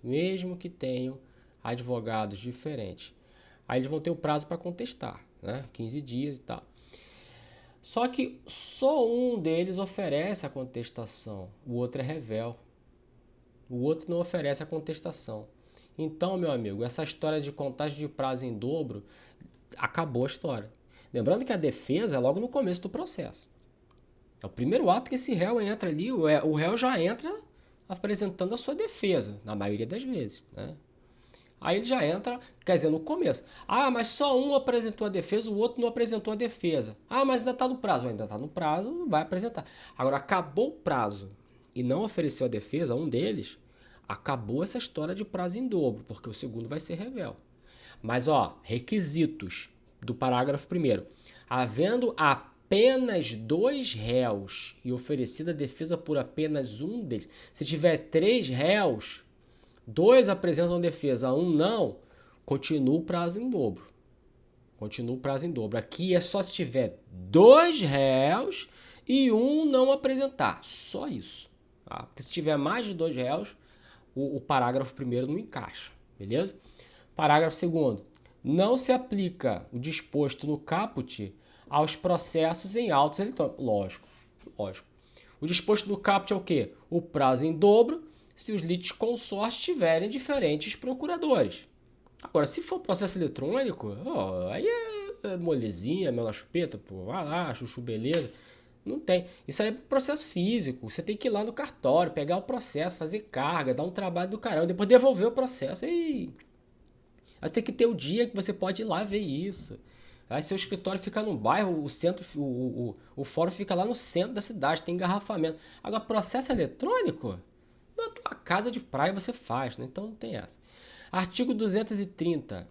aí eles vão ter o prazo para contestar, né? 15 dias e tal. Só que só um deles oferece a contestação, o outro é revel. O outro não oferece a contestação. Então, meu amigo, essa história de contagem de prazo em dobro, acabou a história. Lembrando que a defesa é logo no começo do processo. É o primeiro ato que esse réu entra ali, o réu já entra apresentando a sua defesa, na maioria das vezes, né? Aí ele já entra, quer dizer, no começo. Ah, mas só um apresentou a defesa, o outro não apresentou a defesa. Ah, mas ainda está no prazo. Ainda está no prazo, vai apresentar. Agora, acabou o prazo e não ofereceu a defesa, um deles, acabou essa história de prazo em dobro, porque o segundo vai ser revel. Mas, requisitos do parágrafo 1º. Havendo apenas dois réus e oferecida a defesa por apenas um deles. Se tiver três réus, dois apresentam defesa, um não, continua o prazo em dobro. Aqui é só se tiver dois réus e um não apresentar. Só isso. Tá? Porque se tiver mais de dois réus, o parágrafo 1º não encaixa. Beleza? Parágrafo 2º. Não se aplica o disposto no caput aos processos em autos eletrônicos. Lógico. O disposto no caput é o quê? O prazo em dobro se os litisconsortes tiverem diferentes procuradores. Agora, se for processo eletrônico, aí é molezinha, mel na chupeta, pô, vai lá, chuchu, beleza. Não tem. Isso aí é processo físico. Você tem que ir lá no cartório, pegar o processo, fazer carga, dar um trabalho do caramba, depois devolver o processo. Aí você tem que ter o dia que você pode ir lá ver isso. Aí seu escritório fica num bairro, o centro, o fórum fica lá no centro da cidade, tem engarrafamento. Agora, processo eletrônico, na tua casa de praia você faz, né? Então não tem essa. Artigo 230.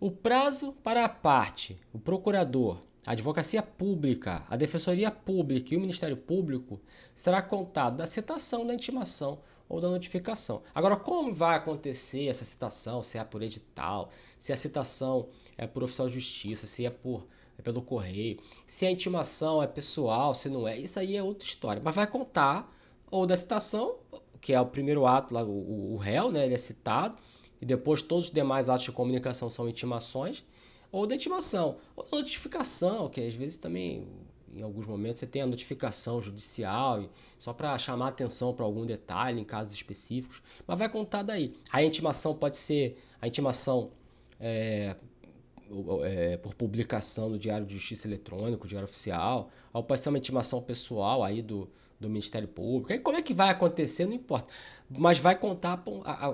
O prazo para a parte, o procurador, a advocacia pública, a defensoria pública e o Ministério Público será contado da citação, da intimação ou da notificação. Agora, como vai acontecer essa citação? Se é por edital, se a citação é por oficial de justiça, se é por é pelo correio. Se a intimação é pessoal, se não é, isso aí é outra história. Mas vai contar ou da citação, que é o primeiro ato lá, o réu, né, ele é citado, e depois todos os demais atos de comunicação são intimações, ou da intimação, ou da notificação, que às vezes também, em alguns momentos, você tem a notificação judicial, só para chamar atenção para algum detalhe em casos específicos, mas vai contar daí. A intimação pode ser a intimação por publicação no Diário de Justiça Eletrônico, Diário Oficial, ou pode ser uma intimação pessoal aí do Ministério Público. Aí como é que vai acontecer, não importa. Mas vai contar,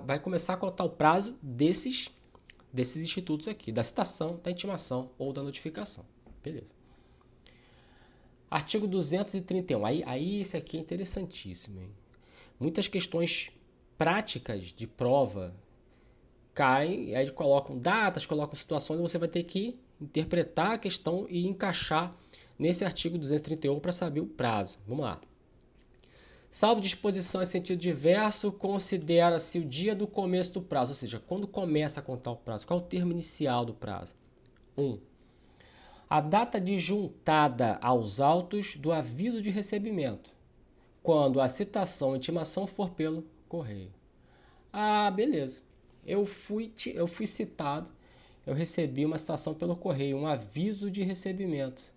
vai começar a contar o prazo desses institutos aqui, da citação, da intimação ou da notificação. Beleza. Artigo 231. Aí esse aqui é interessantíssimo. Hein? Muitas questões práticas de prova caem, aí colocam datas, colocam situações, e você vai ter que interpretar a questão e encaixar nesse artigo 231 para saber o prazo. Vamos lá. Salvo disposição em sentido diverso, considera-se o dia do começo do prazo, ou seja, quando começa a contar o prazo. Qual é o termo inicial do prazo? 1. A data de juntada aos autos do aviso de recebimento, quando a citação ou intimação for pelo correio. Ah, beleza. Eu fui citado, eu recebi uma citação pelo correio, um aviso de recebimento.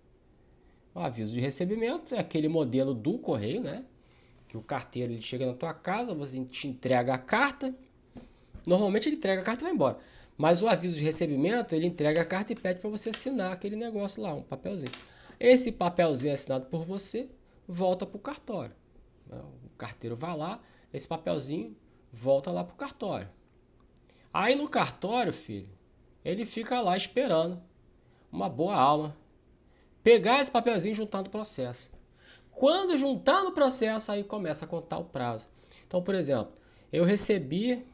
O aviso de recebimento é aquele modelo do correio, né? Que o carteiro ele chega na tua casa, você te entrega a carta. Normalmente ele entrega a carta e vai embora. Mas o aviso de recebimento, ele entrega a carta e pede para você assinar aquele negócio lá, um papelzinho. Esse papelzinho assinado por você volta para o cartório. O carteiro vai lá, esse papelzinho volta lá para o cartório. Aí no cartório, filho, ele fica lá esperando uma boa alma pegar esse papelzinho e juntar no processo. Quando juntar no processo, aí começa a contar o prazo. Então, por exemplo, eu recebi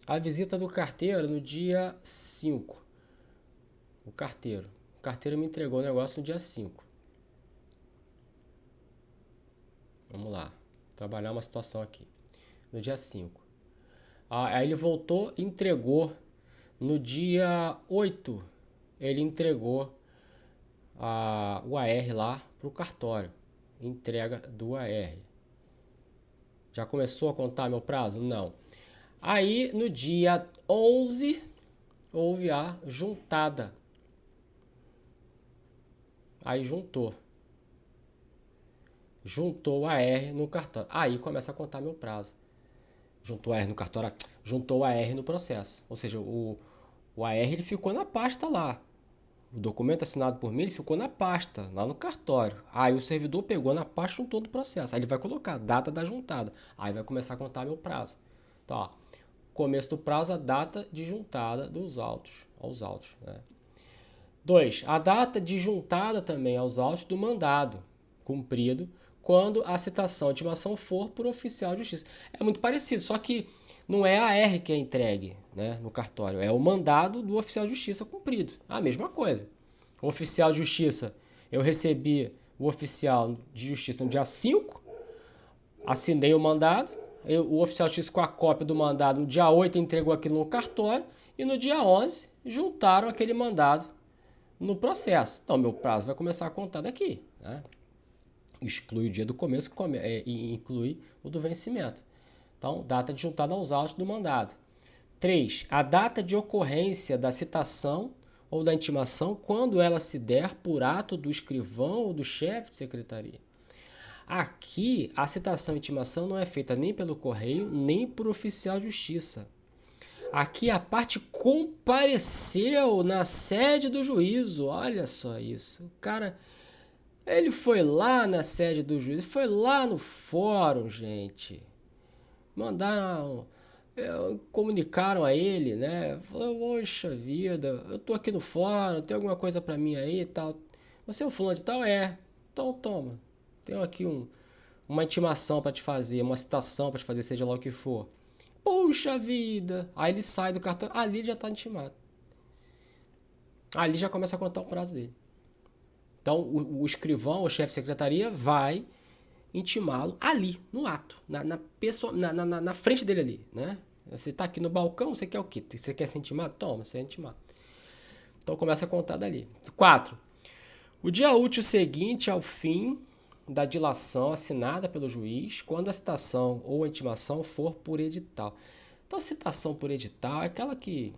a visita do carteiro no dia 5. O carteiro me entregou o negócio no dia 5. Vamos lá, trabalhar uma situação aqui. No dia 5. Aí ele voltou e entregou. No dia 8, ele entregou o AR lá para o cartório. Entrega do AR. Já começou a contar meu prazo? Não. Aí no dia 11 houve a juntada. Aí juntou o AR no cartório. Aí começa a contar meu prazo. Juntou o AR no cartório, juntou o AR no processo. Ou seja, o AR ele ficou na pasta lá. O documento assinado por mim ele ficou na pasta, lá no cartório. Aí o servidor pegou na pasta e juntou no processo. Aí ele vai colocar a data da juntada. Aí vai começar a contar meu prazo. Então, ó, começo do prazo, a data de juntada dos autos, aos autos. Né? 2. A data de juntada também aos autos do mandado cumprido quando a citação de intimação for por oficial de justiça. É muito parecido, só que não é a R que é entregue, né, no cartório, é o mandado do oficial de justiça cumprido. A mesma coisa. O oficial de justiça, eu recebi o oficial de justiça no dia 5, assinei o mandado, o oficial de justiça com a cópia do mandado no dia 8 entregou aquilo no cartório e no dia 11 juntaram aquele mandado no processo. Então, meu prazo vai começar a contar daqui, né? Exclui o dia do começo e inclui o do vencimento. Então, data de juntada aos autos do mandado. 3. A data de ocorrência da citação ou da intimação quando ela se der por ato do escrivão ou do chefe de secretaria. Aqui, a citação e intimação não é feita nem pelo correio, nem por oficial de justiça. Aqui a parte compareceu na sede do juízo. Olha só isso. O cara, ele foi lá na sede do juízo, foi lá no fórum, gente. Mandaram, comunicaram a ele, né? Falou, poxa vida, eu tô aqui no fórum, tem alguma coisa pra mim aí e tal. Você é o fulano de tal? É. Então toma. Tenho aqui uma intimação pra te fazer, uma citação pra te fazer, seja lá o que for. Puxa vida! Aí ele sai do cartório, ali ele já está intimado. Ali já começa a contar o prazo dele. Então o escrivão, o chefe de secretaria, vai intimá-lo ali, no ato, na frente dele ali. Né? Você está aqui no balcão, você quer o quê? Você quer ser intimado? Toma, você é intimado. Então começa a contar dali. 4. O dia útil seguinte ao fim da dilação assinada pelo juiz, quando a citação ou a intimação for por edital. Então, a citação por edital é aquela que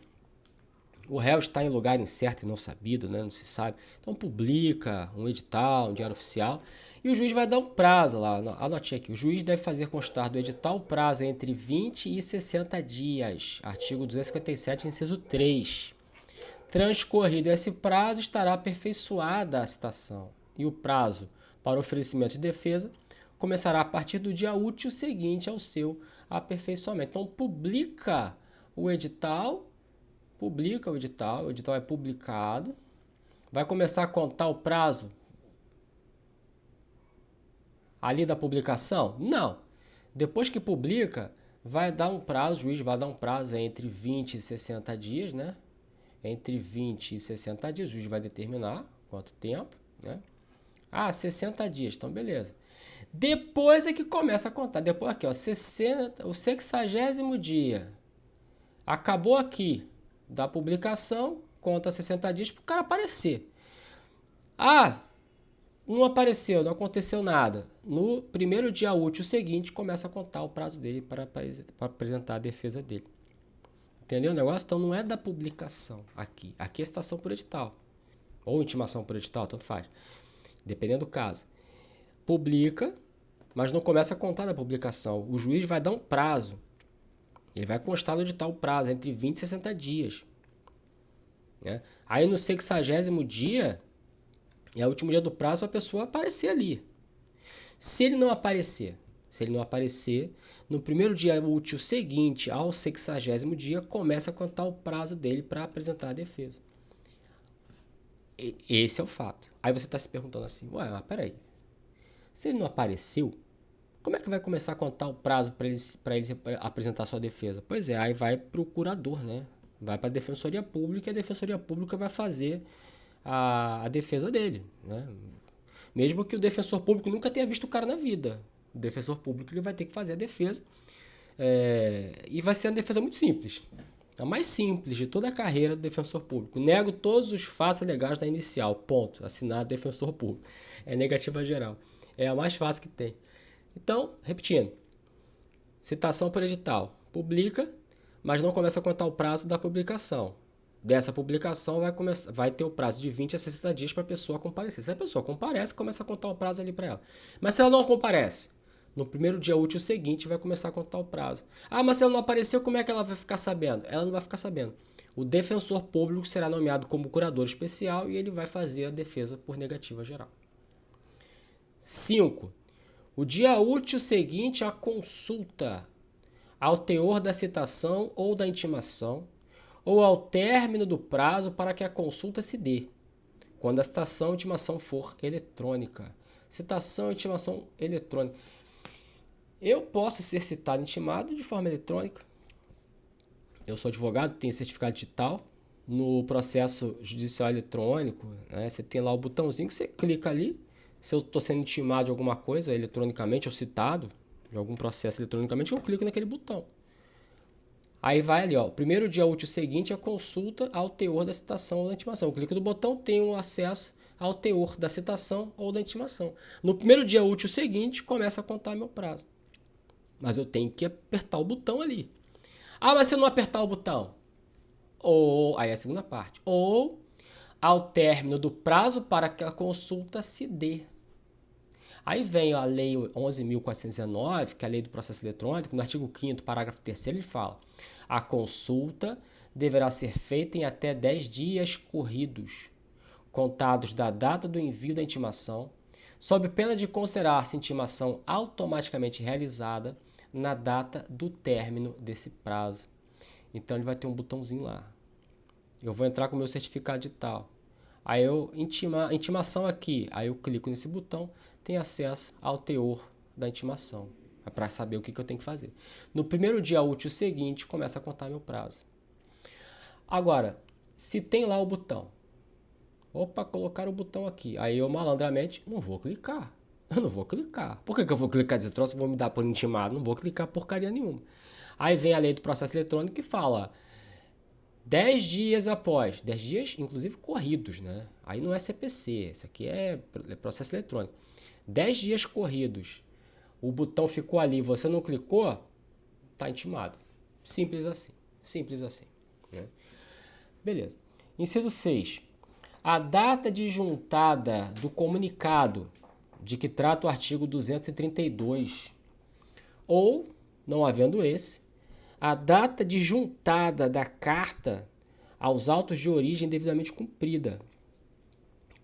o réu está em lugar incerto e não sabido, né? Não se sabe. Então, publica um edital, um diário oficial, e o juiz vai dar um prazo lá. Anote aqui: o juiz deve fazer constar do edital o prazo entre 20 e 60 dias. Artigo 257, inciso 3. Transcorrido esse prazo, estará aperfeiçoada a citação, e o prazo para oferecimento de defesa começará a partir do dia útil seguinte ao seu aperfeiçoamento. Então, o edital o edital é publicado, vai começar a contar o prazo ali da publicação? Não. Depois que publica, vai dar um prazo, o juiz vai dar um prazo entre 20 e 60 dias, né? Entre 20 e 60 dias, o juiz vai determinar quanto tempo, né? 60 dias, então beleza. Depois é que começa a contar. Depois aqui, ó, o 60º dia. Acabou aqui da publicação, conta 60 dias para o cara aparecer. Não apareceu, não aconteceu nada. No primeiro dia útil seguinte, começa a contar o prazo dele para apresentar a defesa dele. Entendeu o negócio? Então não é da publicação aqui. Aqui é citação por edital. Ou intimação por edital, tanto faz. Dependendo do caso. Publica, mas não começa a contar da publicação. O juiz vai dar um prazo. Ele vai constar no edital o prazo, entre 20 e 60 dias. Né? Aí no 60º dia, é o último dia do prazo para a pessoa aparecer ali. Se ele não aparecer, no primeiro dia útil seguinte ao 60º dia, começa a contar o prazo dele para apresentar a defesa. Esse é o fato. Aí você está se perguntando assim, ué, mas peraí, se ele não apareceu, como é que vai começar a contar o prazo para ele apresentar sua defesa? Pois é, aí vai para o curador, né? Vai para a Defensoria Pública e a Defensoria Pública vai fazer a defesa dele, né? Mesmo que o defensor público nunca tenha visto o cara na vida. O defensor público ele vai ter que fazer a defesa. E vai ser uma defesa muito simples. A mais simples de toda a carreira do defensor público. Nego todos os fatos alegados da inicial. Ponto. Assinado defensor público. É negativa geral. É a mais fácil que tem. Então, repetindo. Citação por edital. Publica, mas não começa a contar o prazo da publicação. Dessa publicação vai ter o prazo de 20 a 60 dias para a pessoa comparecer. Se a pessoa comparece, começa a contar o prazo ali para ela. Mas se ela não comparece, no primeiro dia útil seguinte vai começar a contar o prazo. Mas se ela não apareceu, como é que ela vai ficar sabendo? Ela não vai ficar sabendo. O defensor público será nomeado como curador especial e ele vai fazer a defesa por negativa geral. 5. O dia útil seguinte à consulta ao teor da citação ou da intimação, ou ao término do prazo para que a consulta se dê, quando a citação ou intimação for eletrônica. Citação e intimação eletrônica. Eu posso ser citado e intimado de forma eletrônica. Eu sou advogado, tenho certificado digital. No processo judicial eletrônico, né, você tem lá o botãozinho que você clica ali. Se eu estou sendo intimado de alguma coisa eletronicamente ou citado de algum processo eletronicamente, eu clico naquele botão. Aí vai ali, ó, primeiro dia útil seguinte a consulta ao teor da citação ou da intimação. Eu clico no botão, tenho acesso ao teor da citação ou da intimação. No primeiro dia útil seguinte, começa a contar meu prazo. Mas eu tenho que apertar o botão ali. Mas se eu não apertar o botão? Aí é a segunda parte. Ou ao término do prazo para que a consulta se dê. Aí vem a Lei 11.419, que é a Lei do Processo Eletrônico, no artigo 5º, parágrafo 3º, ele fala: a consulta deverá ser feita em até 10 dias corridos, contados da data do envio da intimação, sob pena de considerar-se intimação automaticamente realizada na data do término desse prazo. Então ele vai ter um botãozinho lá. Eu vou entrar com o meu certificado digital. Aí eu intimação aqui, aí eu clico nesse botão, tem acesso ao teor da intimação, para saber o que eu tenho que fazer. No primeiro dia útil seguinte, começa a contar meu prazo. Agora, se tem lá o botão, colocar o botão aqui, aí eu malandramente não vou clicar. Eu não vou clicar. Por que eu vou clicar nesse troço? Vou me dar por intimado, não vou clicar porcaria nenhuma. Aí vem a Lei do Processo Eletrônico que fala: 10 dias após, 10 dias inclusive corridos, né? Aí não é CPC, isso aqui é processo eletrônico. 10 dias corridos, o botão ficou ali, você não clicou, tá intimado. Simples assim, simples assim, né? Beleza. Inciso 6. A data de juntada do comunicado de que trata o artigo 232, ou, não havendo esse, a data de juntada da carta aos autos de origem devidamente cumprida,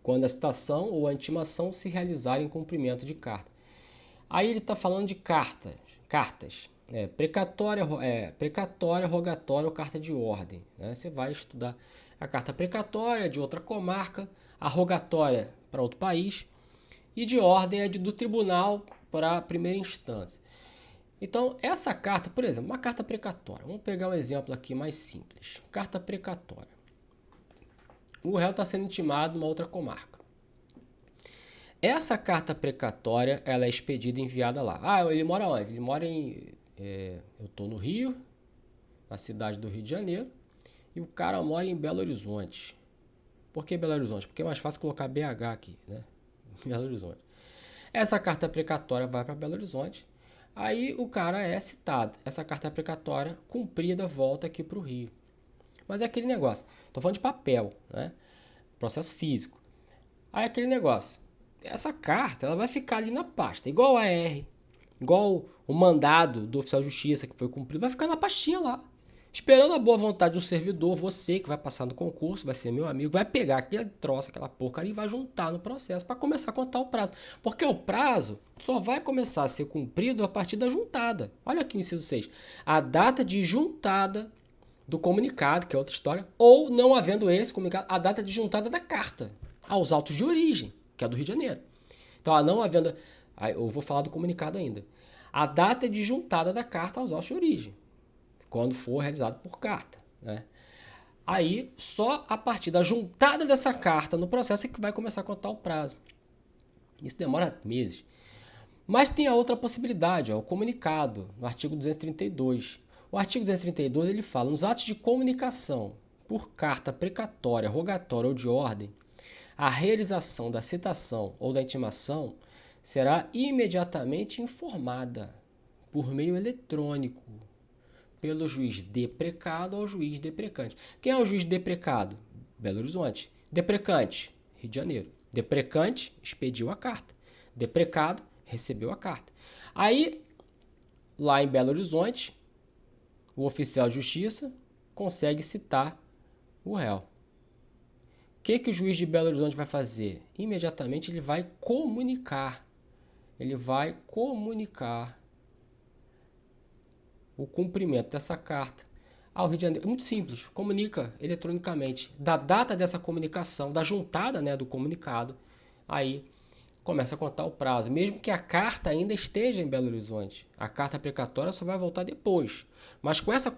quando a citação ou a intimação se realizar em cumprimento de carta. Aí ele está falando de cartas. Precatória, rogatória ou carta de ordem, né? Você vai estudar a carta precatória de outra comarca, a rogatória para outro país, e de ordem é do tribunal para a primeira instância. Então, essa carta, por exemplo, uma carta precatória. Vamos pegar um exemplo aqui mais simples. Carta precatória. O réu está sendo intimado numa outra comarca. Essa carta precatória, ela é expedida e enviada lá. Ah, ele mora onde? Ele mora em... eu estou no Rio, na cidade do Rio de Janeiro, e o cara mora em Belo Horizonte. Por que Belo Horizonte? Porque é mais fácil colocar BH aqui, né? Belo Horizonte. Essa carta precatória vai para Belo Horizonte. Aí o cara é citado. Essa carta precatória cumprida volta aqui para o Rio. Mas é aquele negócio. Estou falando de papel, né? Processo físico. Aí aquele negócio. Essa carta ela vai ficar ali na pasta. Igual a AR. Igual o mandado do oficial de justiça que foi cumprido. Vai ficar na pastinha lá. Esperando a boa vontade do servidor, você que vai passar no concurso, vai ser meu amigo, vai pegar aquele troço, aquela porcaria e vai juntar no processo para começar a contar o prazo. Porque o prazo só vai começar a ser cumprido a partir da juntada. Olha aqui o inciso 6. A data de juntada do comunicado, que é outra história, ou não havendo esse comunicado, a data de juntada da carta aos autos de origem, que é do Rio de Janeiro. Então, não havendo... Aí eu vou falar do comunicado ainda. A data de juntada da carta aos autos de origem, quando for realizado por carta, né? Aí, só a partir da juntada dessa carta no processo é que vai começar a contar o prazo. Isso demora meses. Mas tem a outra possibilidade, o comunicado, no artigo 232. O artigo 232 ele fala, nos atos de comunicação por carta precatória, rogatória ou de ordem, a realização da citação ou da intimação será imediatamente informada por meio eletrônico pelo juiz deprecado ao juiz deprecante. Quem é o juiz deprecado? Belo Horizonte. Deprecante? Rio de Janeiro. Deprecante expediu a carta. Deprecado recebeu a carta. Aí, lá em Belo Horizonte, o oficial de justiça consegue citar o réu. O que o juiz de Belo Horizonte vai fazer? Imediatamente ele vai comunicar. Ele vai comunicar o cumprimento dessa carta ao Rio de Janeiro. Muito simples, comunica eletronicamente. Da data dessa comunicação, da juntada, né, do comunicado, aí começa a contar o prazo. Mesmo que a carta ainda esteja em Belo Horizonte. A carta precatória só vai voltar depois. Mas com essa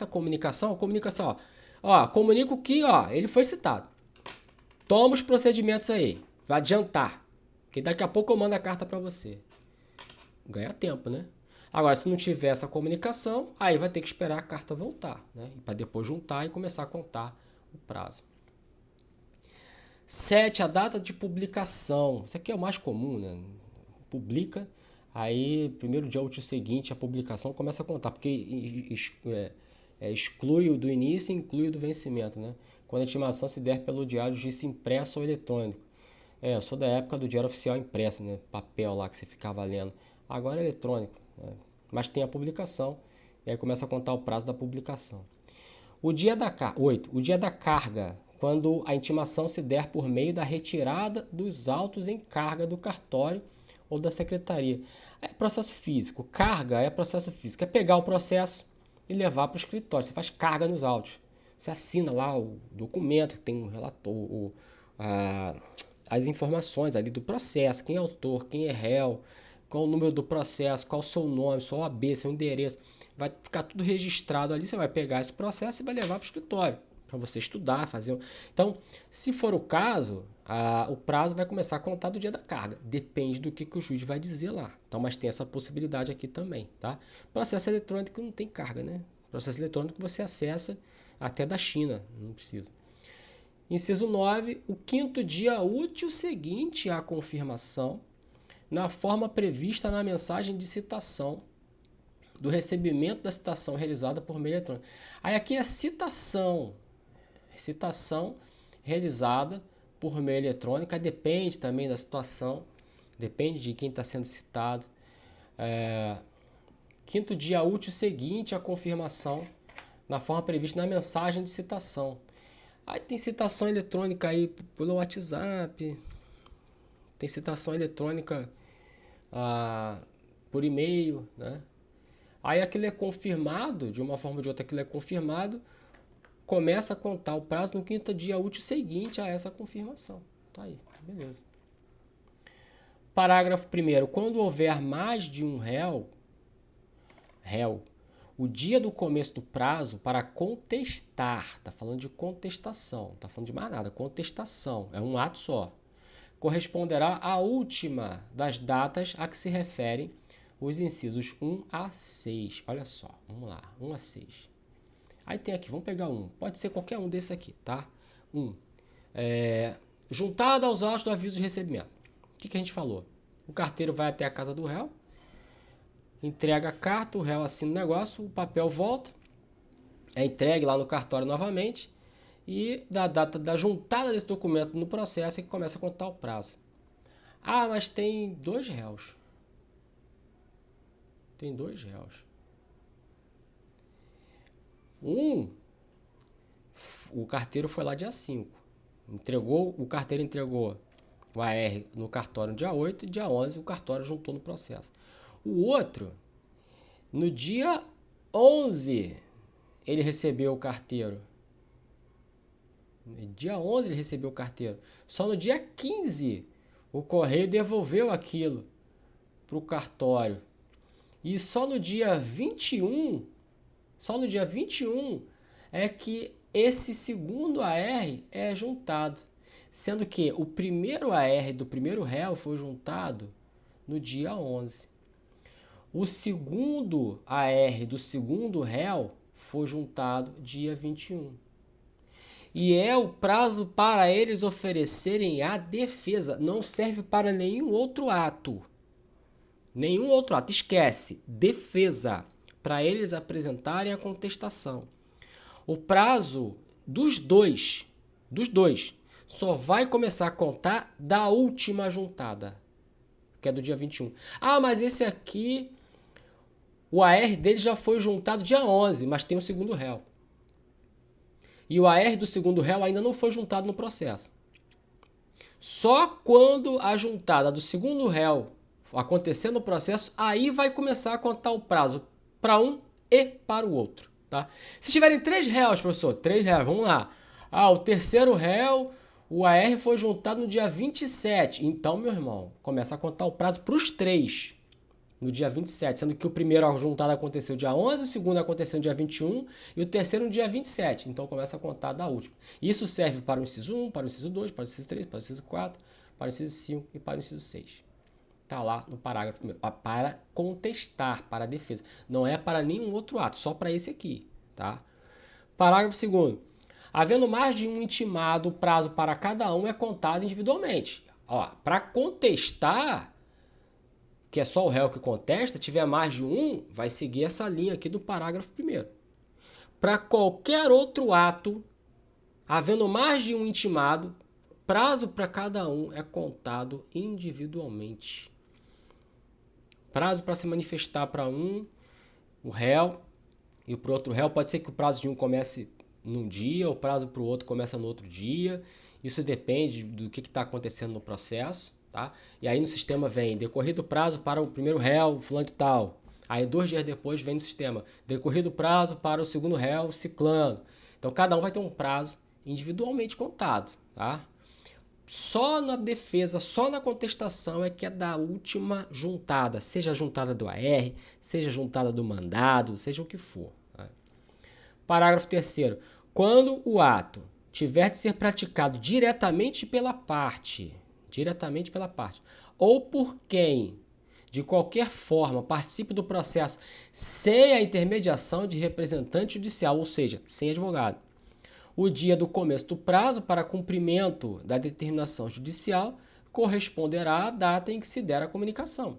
comunicação, comunico que ele foi citado. Toma os procedimentos aí. Vai adiantar. Que daqui a pouco eu mando a carta para você. Ganha tempo, né? Agora, se não tiver essa comunicação, aí vai ter que esperar a carta voltar, né? Para depois juntar e começar a contar o prazo. 7. A data de publicação. Isso aqui é o mais comum, né? Publica, aí primeiro dia útil seguinte a publicação começa a contar, porque exclui o do início e inclui o do vencimento, né? Quando a intimação se der pelo diário de justiça impresso ou eletrônico. Eu sou da época do diário oficial impresso, né? Papel lá que você ficava lendo. Agora é eletrônico, né? Mas tem a publicação, e aí começa a contar o prazo da publicação. 8. O dia da carga, quando a intimação se der por meio da retirada dos autos em carga do cartório ou da secretaria. É processo físico. Carga é processo físico. É pegar o processo e levar para o escritório. Você faz carga nos autos. Você assina lá o documento que tem um relator, as informações ali do processo, quem é autor, quem é réu, qual o número do processo, qual o seu nome, sua OAB, seu endereço. Vai ficar tudo registrado ali, você vai pegar esse processo e vai levar para o escritório, para você estudar, fazer... Então, se for o caso, o prazo vai começar a contar do dia da carga. Depende do que o juiz vai dizer lá. Então, mas tem essa possibilidade aqui também, tá? Processo eletrônico não tem carga, né? Processo eletrônico você acessa Até da China, não precisa. Inciso 9, o quinto dia útil seguinte à confirmação, na forma prevista na mensagem de citação do recebimento da citação realizada por meio eletrônico. Aí aqui é citação realizada por meio eletrônico, depende também da situação, depende de quem está sendo citado. Quinto dia útil seguinte à confirmação, na forma prevista na mensagem de citação. Aí tem citação eletrônica aí pelo WhatsApp, tem citação eletrônica por e-mail, né? Aí aquilo é confirmado, de uma forma ou de outra aquilo é confirmado, começa a contar o prazo no quinto dia útil seguinte a essa confirmação. Tá aí, beleza. Parágrafo 1º. Quando houver mais de um réu, o dia do começo do prazo para contestar, está falando de contestação, não está falando de mais nada, contestação, é um ato só, corresponderá à última das datas a que se referem os incisos 1 a 6. Olha só, vamos lá, 1 a 6. Aí tem aqui, vamos pegar um, pode ser qualquer um desses aqui, tá? Juntado aos autos do aviso de recebimento. O que a gente falou? O carteiro vai até a casa do réu, entrega a carta, o réu assina o negócio, o papel volta, é entregue lá no cartório novamente e da data da juntada desse documento no processo é que começa a contar o prazo. Ah, mas tem 2 réus. Tem 2 réus. O carteiro foi lá dia 5. O carteiro entregou o AR no cartório no dia 8 e dia 11 o cartório juntou no processo. O outro, no dia 11, ele recebeu o carteiro. No dia 11 ele recebeu o carteiro. Só no dia 15 o correio devolveu aquilo para o cartório. E só no dia 21 é que esse segundo AR é juntado. Sendo que o primeiro AR do primeiro réu foi juntado no dia 11. O segundo AR do segundo réu foi juntado dia 21. E é o prazo para eles oferecerem a defesa. Não serve para nenhum outro ato. Nenhum outro ato. Esquece. Defesa. Para eles apresentarem a contestação. O prazo dos dois, só vai começar a contar da última juntada, que é do dia 21. Ah, mas esse aqui, o AR dele já foi juntado dia 11, mas tem o segundo réu. E o AR do segundo réu ainda não foi juntado no processo. Só quando a juntada do segundo réu acontecer no processo, aí vai começar a contar o prazo para um e para o outro. Tá? Se tiverem 3 réus, professor, 3 réus, vamos lá. O terceiro réu, o AR foi juntado no dia 27. Então, meu irmão, começa a contar o prazo para os 3 no dia 27, sendo que o primeiro juntado aconteceu dia 11, o segundo aconteceu no dia 21 e o terceiro no dia 27. Então, começa a contar da última. Isso serve para o inciso 1, para o inciso 2, para o inciso 3, para o inciso 4, para o inciso 5 e para o inciso 6. Está lá no parágrafo primeiro. Para contestar, para a defesa. Não é para nenhum outro ato, só para esse aqui. Tá? Parágrafo 2º. Havendo mais de um intimado, o prazo para cada um é contado individualmente. Para contestar, que é só o réu que contesta, tiver mais de um, vai seguir essa linha aqui do parágrafo 1º. Para qualquer outro ato, havendo mais de um intimado, prazo para cada um é contado individualmente. Prazo para se manifestar para o réu, e para o outro réu pode ser que o prazo de um comece num dia, o prazo para o outro começa no outro dia. Isso depende do que está acontecendo no processo. Tá? E aí no sistema vem decorrido o prazo para o primeiro réu, fulano de tal. Aí 2 dias depois vem no sistema decorrido o prazo para o segundo réu, ciclano. Então cada um vai ter um prazo individualmente contado. Tá? Só na defesa, só na contestação é que é da última juntada, seja a juntada do AR, seja a juntada do mandado, seja o que for. Tá? Parágrafo 3º. Quando o ato tiver de ser praticado diretamente pela parte, ou por quem de qualquer forma, participe do processo sem a intermediação de representante judicial, ou seja, sem advogado. O dia do começo do prazo para cumprimento da determinação judicial corresponderá à data em que se der a comunicação.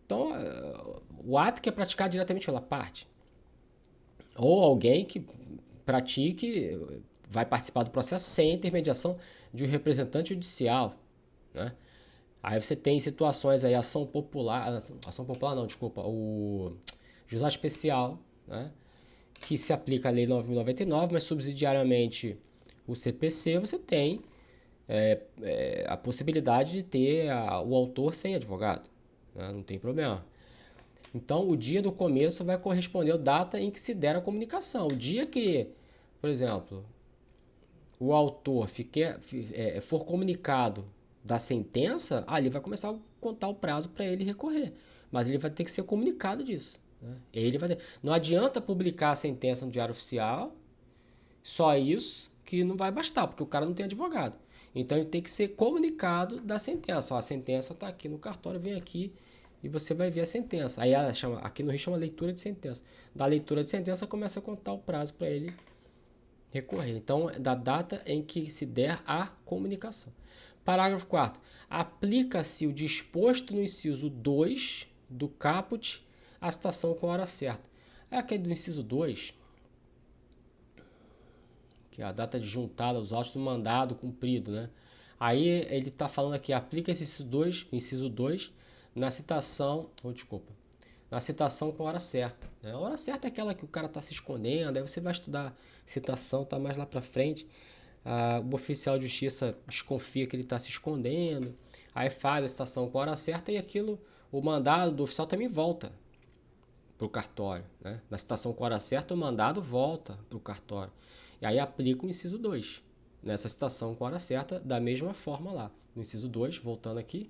Então, o ato que é praticado diretamente pela parte. Ou alguém que pratique, vai participar do processo sem a intermediação de um representante judicial, né? Aí você tem situações aí, ação popular não, desculpa, o juizado especial, né? Que se aplica a lei 9.099, mas subsidiariamente o CPC, você tem a possibilidade de ter o autor sem advogado, né? Não tem problema. Então, o dia do começo vai corresponder à data em que se der a comunicação. O dia que, por exemplo, o autor for comunicado da sentença, ali vai começar a contar o prazo para ele recorrer. Mas ele vai ter que ser comunicado disso, né? Não adianta publicar a sentença no Diário Oficial, só isso que não vai bastar, porque o cara não tem advogado. Então ele tem que ser comunicado da sentença. Ó, a sentença está aqui no cartório, vem aqui e você vai ver a sentença. Aí ela chama, aqui no Rio chama leitura de sentença. Da leitura de sentença começa a contar o prazo para ele recorrer. Então, da data em que se der a comunicação. Parágrafo 4º. Aplica-se o disposto no inciso 2 do caput à citação com a hora certa. É aquele do inciso 2, que é a data de juntada aos autos do mandado cumprido, né? Aí ele está falando aqui, aplica esse inciso 2 na citação, na citação com a hora certa, né? A hora certa é aquela que o cara está se escondendo, aí você vai estudar citação, tá mais lá para frente. O oficial de justiça desconfia que ele está se escondendo, aí faz a citação com a hora certa e aquilo, o mandado do oficial também volta para o cartório, né? Na citação com a hora certa, o mandado volta para o cartório. E aí aplica o inciso 2, nessa citação com a hora certa, da mesma forma lá. No inciso 2, voltando aqui,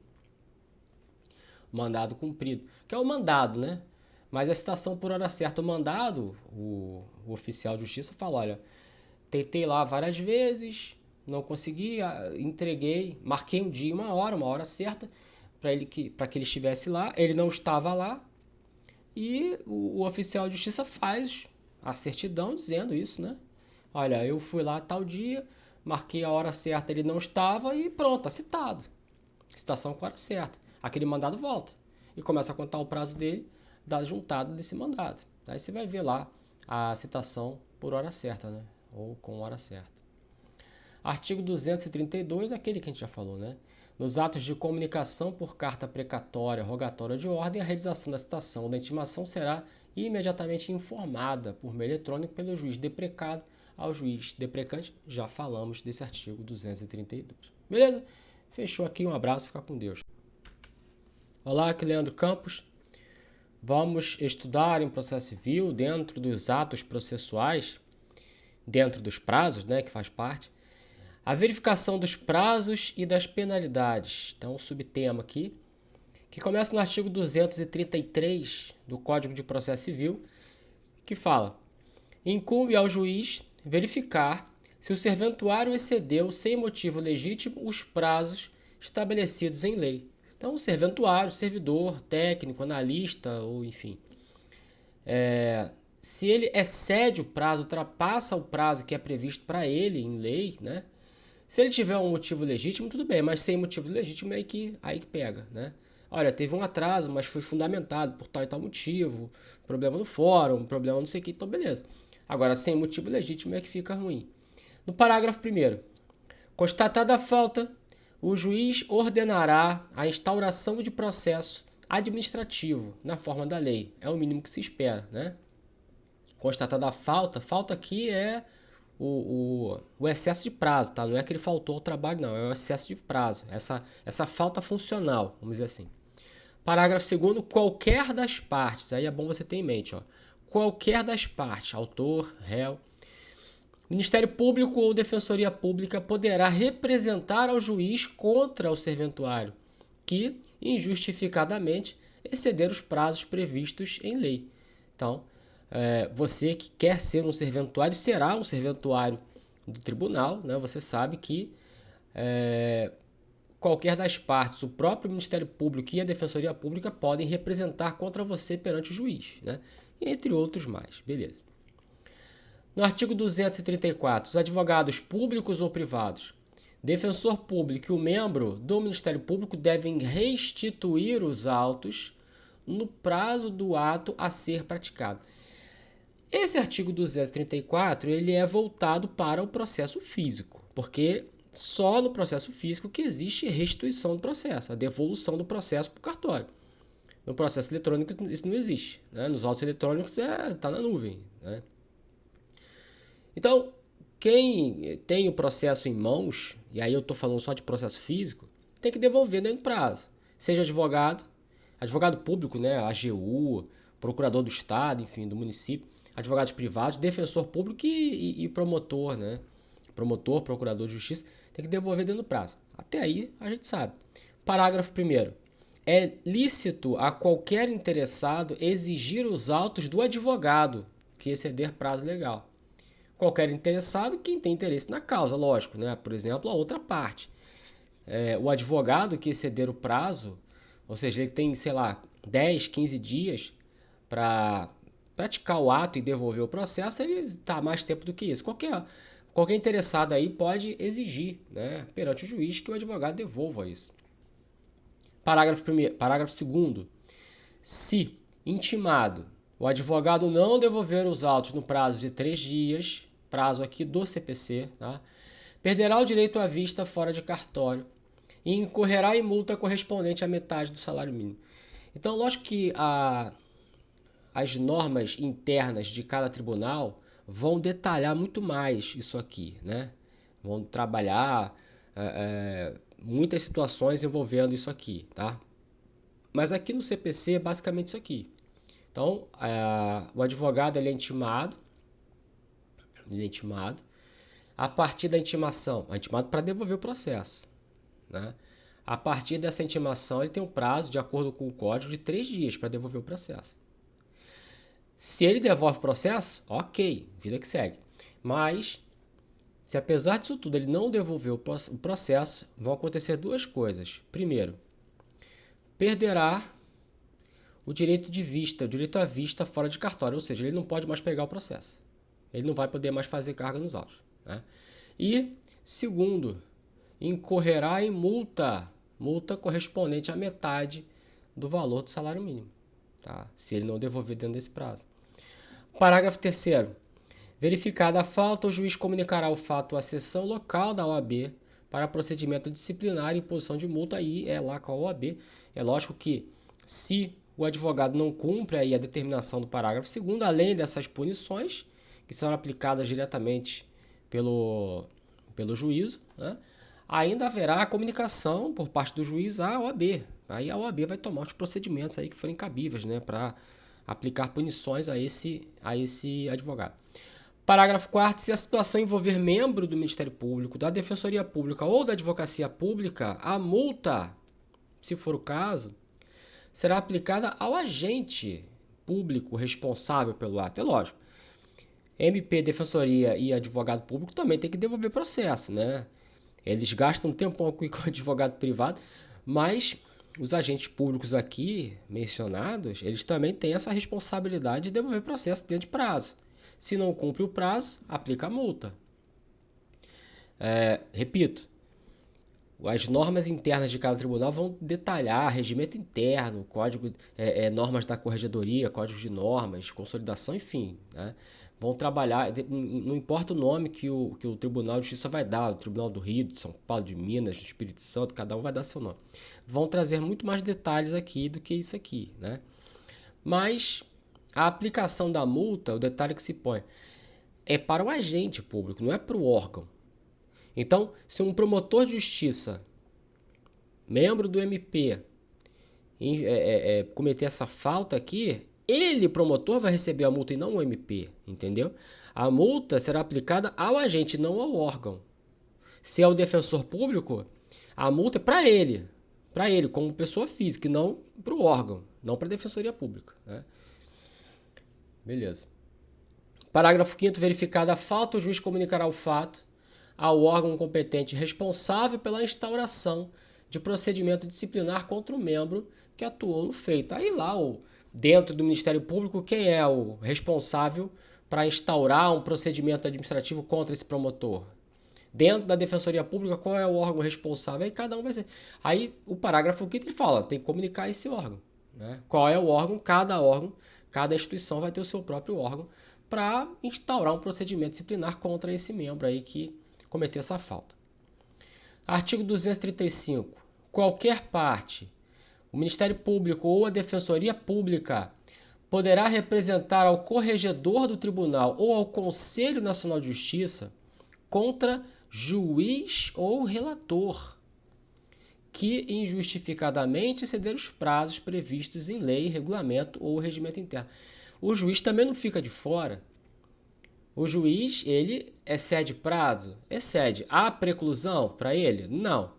mandado cumprido, que é o mandado, né? Mas a citação por hora certa, o mandado, o oficial de justiça fala, olha, tentei lá várias vezes, não consegui, entreguei, marquei um dia, uma hora certa, para que ele estivesse lá, ele não estava lá, e o oficial de justiça faz a certidão dizendo isso, né? Olha, eu fui lá tal dia, marquei a hora certa, ele não estava e pronto, está citado. Citação com a hora certa. Aquele mandado volta e começa a contar o prazo dele da juntada desse mandado. Aí você vai ver lá a citação por hora certa, né? Ou com hora certa. Artigo 232, aquele que a gente já falou, né? Nos atos de comunicação por carta precatória, rogatória de ordem, a realização da citação ou da intimação será imediatamente informada por meio eletrônico pelo juiz deprecado ao juiz deprecante. Já falamos desse artigo 232. Beleza? Fechou aqui, um abraço, fica com Deus. Olá, aqui é Leandro Campos. Vamos estudar em processo civil, dentro dos atos processuais, dentro dos prazos, né, que faz parte, a verificação dos prazos e das penalidades. Então, um subtema aqui, que começa no artigo 233 do Código de Processo Civil, que fala: incumbe ao juiz verificar se o serventuário excedeu, sem motivo legítimo, os prazos estabelecidos em lei. Então, o serventuário, servidor, técnico, analista, ou enfim, se ele excede o prazo, ultrapassa o prazo que é previsto para ele em lei, né? Se ele tiver um motivo legítimo, tudo bem, mas sem motivo legítimo é aí que pega, né? Olha, teve um atraso, mas foi fundamentado por tal e tal motivo, problema no fórum, problema não sei o que, então beleza. Agora, sem motivo legítimo é que fica ruim. No parágrafo 1º, constatada a falta, o juiz ordenará a instauração de processo administrativo na forma da lei. É o mínimo que se espera, né? Constatada a falta aqui é o excesso de prazo, tá? Não é que ele faltou ao trabalho, não, é o excesso de prazo, essa falta funcional, vamos dizer assim. Parágrafo 2º, qualquer das partes, aí é bom você ter em mente, ó, qualquer das partes, autor, réu, Ministério Público ou Defensoria Pública poderá representar ao juiz contra o serventuário que, injustificadamente, exceder os prazos previstos em lei. Então, você que quer ser um serventuário, será um serventuário do tribunal, né? Você sabe que qualquer das partes, o próprio Ministério Público e a Defensoria Pública podem representar contra você perante o juiz, né? Entre outros mais, beleza. No artigo 234, os advogados públicos ou privados, defensor público e o membro do Ministério Público devem restituir os autos no prazo do ato a ser praticado. Esse artigo 234 ele é voltado para o processo físico, porque só no processo físico que existe restituição do processo, a devolução do processo para o cartório. No processo eletrônico isso não existe, né? Nos autos eletrônicos está na nuvem, né? Então, quem tem o processo em mãos, e aí eu estou falando só de processo físico, tem que devolver dentro do prazo. Seja advogado público, né, AGU, procurador do estado, enfim, do município, advogados privados, defensor público e promotor, né? Promotor, procurador de justiça, tem que devolver dentro do prazo. Até aí a gente sabe. Parágrafo 1º. É lícito a qualquer interessado exigir os autos do advogado que exceder prazo legal. Qualquer interessado, quem tem interesse na causa, lógico, né? Por exemplo, a outra parte. O advogado que exceder o prazo, ou seja, ele tem, sei lá, 10, 15 dias para praticar o ato e devolver o processo, ele está mais tempo do que isso. Qualquer interessado aí pode exigir, né, perante o juiz que o advogado devolva isso. Parágrafo 2º. Se intimado, o advogado não devolver os autos no prazo de 3 dias, prazo aqui do CPC, tá? Perderá o direito à vista fora de cartório e incorrerá em multa correspondente à metade do salário mínimo. Então, lógico que as normas internas de cada tribunal vão detalhar muito mais isso aqui, né? Vão trabalhar muitas situações envolvendo isso aqui, tá? Mas aqui no CPC é basicamente isso aqui. Então, o advogado ele é intimado. A partir da intimação, é intimado para devolver o processo, né? A partir dessa intimação, ele tem um prazo, de acordo com o código, de 3 dias para devolver o processo. Se ele devolve o processo, ok, vida que segue. Mas, se apesar disso tudo ele não devolver o processo, vão acontecer duas coisas. Primeiro, perderá o direito de vista, o direito à vista fora de cartório, ou seja, ele não pode mais pegar o processo. Ele não vai poder mais fazer carga nos autos, né? E, segundo, incorrerá em multa correspondente à metade do valor do salário mínimo, tá? Se ele não devolver dentro desse prazo. Parágrafo 3º. Verificada a falta, o juiz comunicará o fato à seção local da OAB para procedimento disciplinar e imposição de multa, aí é lá com a OAB. É lógico que se o advogado não cumpre aí a determinação do parágrafo 2º, além dessas punições, que são aplicadas diretamente pelo juízo, né, ainda haverá a comunicação por parte do juiz à OAB. Aí a OAB vai tomar os procedimentos aí que forem cabíveis, né, para aplicar punições a esse advogado. Parágrafo 4º. Se a situação envolver membro do Ministério Público, da Defensoria Pública ou da Advocacia Pública, a multa, se for o caso, será aplicada ao agente público responsável pelo ato. É lógico. MP, Defensoria e advogado público também tem que devolver processo, né? Eles gastam tempo com o advogado privado, mas os agentes públicos aqui mencionados, eles também têm essa responsabilidade de devolver processo dentro de prazo. Se não cumpre o prazo, aplica a multa. Repito, as normas internas de cada tribunal vão detalhar regimento interno, código, normas da corregedoria, códigos de normas, consolidação, enfim, né? Vão trabalhar, não importa o nome que o Tribunal de Justiça vai dar, o Tribunal do Rio, de São Paulo, de Minas, do Espírito Santo, cada um vai dar seu nome. Vão trazer muito mais detalhes aqui do que isso aqui, né? Mas a aplicação da multa, o detalhe que se põe, é para o agente público, não é para o órgão. Então, se um promotor de justiça, membro do MP, cometer essa falta aqui, ele, promotor, vai receber a multa e não o MP, entendeu? A multa será aplicada ao agente, não ao órgão. Se é o defensor público, a multa é para ele como pessoa física, e não para o órgão, não para a Defensoria Pública, né? Beleza. Parágrafo 5º. Verificada a falta, o juiz comunicará o fato ao órgão competente responsável pela instauração de procedimento disciplinar contra o membro que atuou no feito. Aí lá, dentro do Ministério Público, quem é o responsável para instaurar um procedimento administrativo contra esse promotor? Dentro da Defensoria Pública, qual é o órgão responsável? Aí cada um vai ser. Aí o parágrafo 5º ele fala, tem que comunicar esse órgão. Né? Qual é o órgão, cada instituição vai ter o seu próprio órgão para instaurar um procedimento disciplinar contra esse membro aí que cometeu essa falta. Artigo 235. Qualquer parte, o Ministério Público ou a Defensoria Pública poderá representar ao corregedor do tribunal ou ao Conselho Nacional de Justiça contra juiz ou relator que injustificadamente exceder os prazos previstos em lei, regulamento ou regimento interno. O juiz também não fica de fora. O juiz, ele excede prazo? Excede. Há preclusão para ele? Não.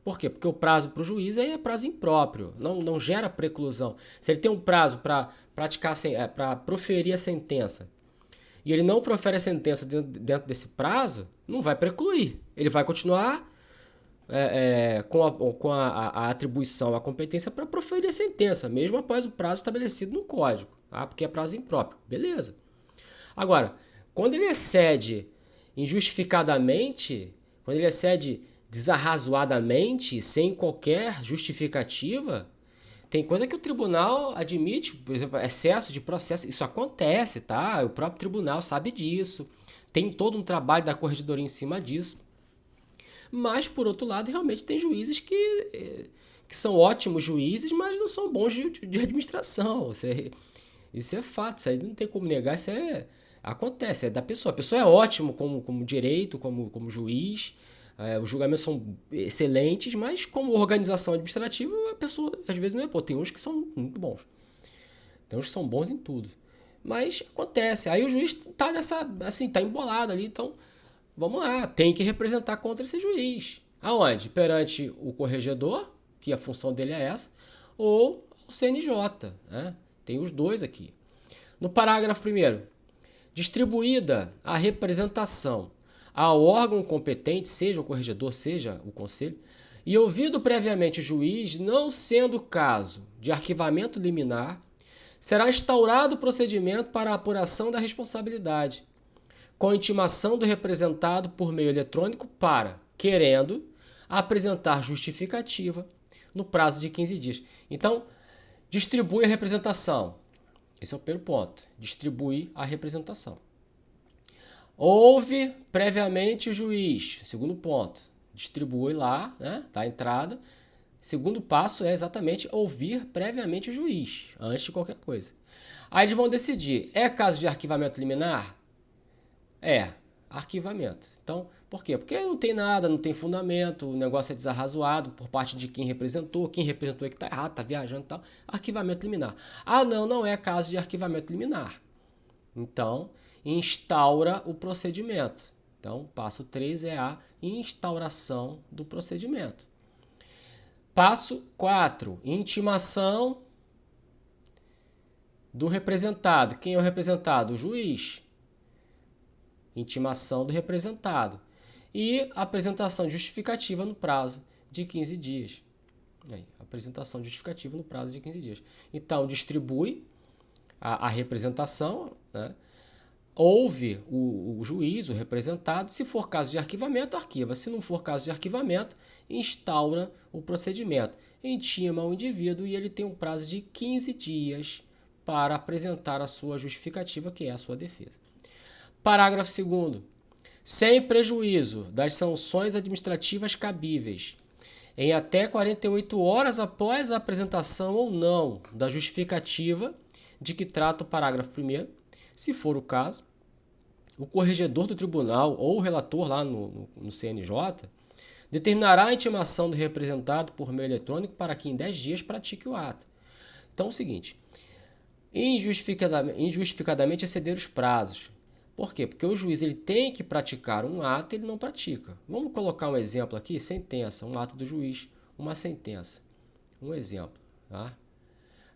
Por quê? Porque o prazo para o juiz é prazo impróprio, não gera preclusão. Se ele tem um prazo para proferir a sentença e ele não profere a sentença dentro desse prazo, não vai precluir. Ele vai continuar com a atribuição, a competência para proferir a sentença, mesmo após o prazo estabelecido no código, tá? Porque é prazo impróprio. Beleza. Agora, quando ele excede injustificadamente, quando ele excede desarrazoadamente, sem qualquer justificativa, tem coisa que o tribunal admite, por exemplo, excesso de processo, isso acontece, tá? O próprio tribunal sabe disso, tem todo um trabalho da corregedoria em cima disso. Mas, por outro lado, realmente tem juízes que são ótimos juízes, mas não são bons de administração. Isso é fato, isso aí não tem como negar, acontece, é da pessoa. A pessoa é ótima como direito, como juiz, os julgamentos são excelentes, mas como organização administrativa, a pessoa às vezes não é boa. Tem uns que são muito bons, tem uns que são bons em tudo. Mas acontece, aí o juiz tá tá embolado ali, então vamos lá, tem que representar contra esse juiz. Aonde? Perante o corregedor, que a função dele é essa, ou o CNJ, né? Tem os dois aqui. No parágrafo 1º, distribuída a representação ao órgão competente, seja o corregedor, seja o conselho, e ouvido previamente o juiz, não sendo o caso de arquivamento liminar, será instaurado o procedimento para a apuração da responsabilidade, com intimação do representado por meio eletrônico para, querendo, apresentar justificativa no prazo de 15 dias. Então, distribui a representação. Esse é o primeiro ponto. Distribui a representação. Ouve previamente o juiz. Segundo ponto. Distribui lá, né? Tá a entrada. Segundo passo é exatamente ouvir previamente o juiz, antes de qualquer coisa. Aí eles vão decidir. É caso de arquivamento liminar? É, arquivamento. Então, por quê? Porque não tem nada, não tem fundamento, o negócio é desarrazoado por parte de quem representou é que está errado, está viajando e tal. Arquivamento liminar. Ah, não é caso de arquivamento liminar. Então, instaura o procedimento. Então, passo 3 é a instauração do procedimento. Passo 4, intimação do representado. Quem é o representado? O juiz. Intimação do representado. E apresentação justificativa no prazo de 15 dias. Aí, apresentação justificativa no prazo de 15 dias. Então, distribui a representação, né? Ouve o juiz, o representado. Se for caso de arquivamento, arquiva. Se não for caso de arquivamento, instaura o procedimento. Intima o indivíduo e ele tem um prazo de 15 dias para apresentar a sua justificativa, que é a sua defesa. Parágrafo 2º. Sem prejuízo das sanções administrativas cabíveis, em até 48 horas após a apresentação ou não da justificativa de que trata o parágrafo 1º, se for o caso, o corregedor do tribunal ou o relator lá no CNJ determinará a intimação do representado por meio eletrônico para que em 10 dias pratique o ato. Então é o seguinte, injustificadamente exceder os prazos. Por quê? Porque o juiz ele tem que praticar um ato e ele não pratica. Vamos colocar um exemplo aqui, sentença, um ato do juiz, uma sentença. Um exemplo, tá?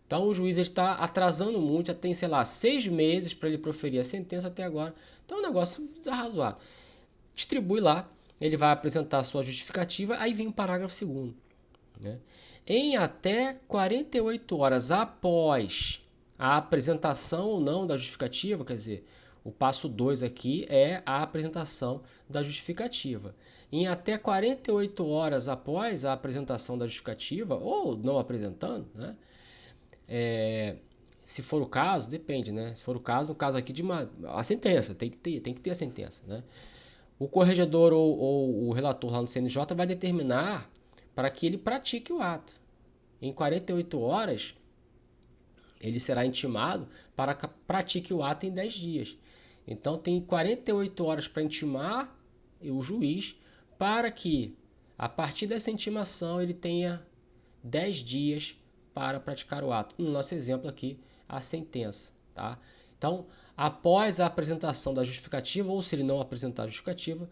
Então o juiz está atrasando muito, já tem, 6 meses para ele proferir a sentença até agora. Então é um negócio desarrazoado. Distribui lá, ele vai apresentar a sua justificativa, aí vem o parágrafo 2º. né? Em até 48 horas após a apresentação ou não da justificativa, quer dizer, o passo 2 aqui é a apresentação da justificativa. Em até 48 horas após a apresentação da justificativa, ou não apresentando, né? Se for o caso, depende, né? Se for o caso, no caso aqui de a sentença, tem que ter a sentença, né? O corregedor ou o relator lá no CNJ vai determinar para que ele pratique o ato. Em 48 horas, ele será intimado para que pratique o ato em 10 dias. Então, tem 48 horas para intimar o juiz para que, a partir dessa intimação, ele tenha 10 dias para praticar o ato. No nosso exemplo aqui, a sentença. Tá? Então, após a apresentação da justificativa, ou se ele não apresentar a justificativa,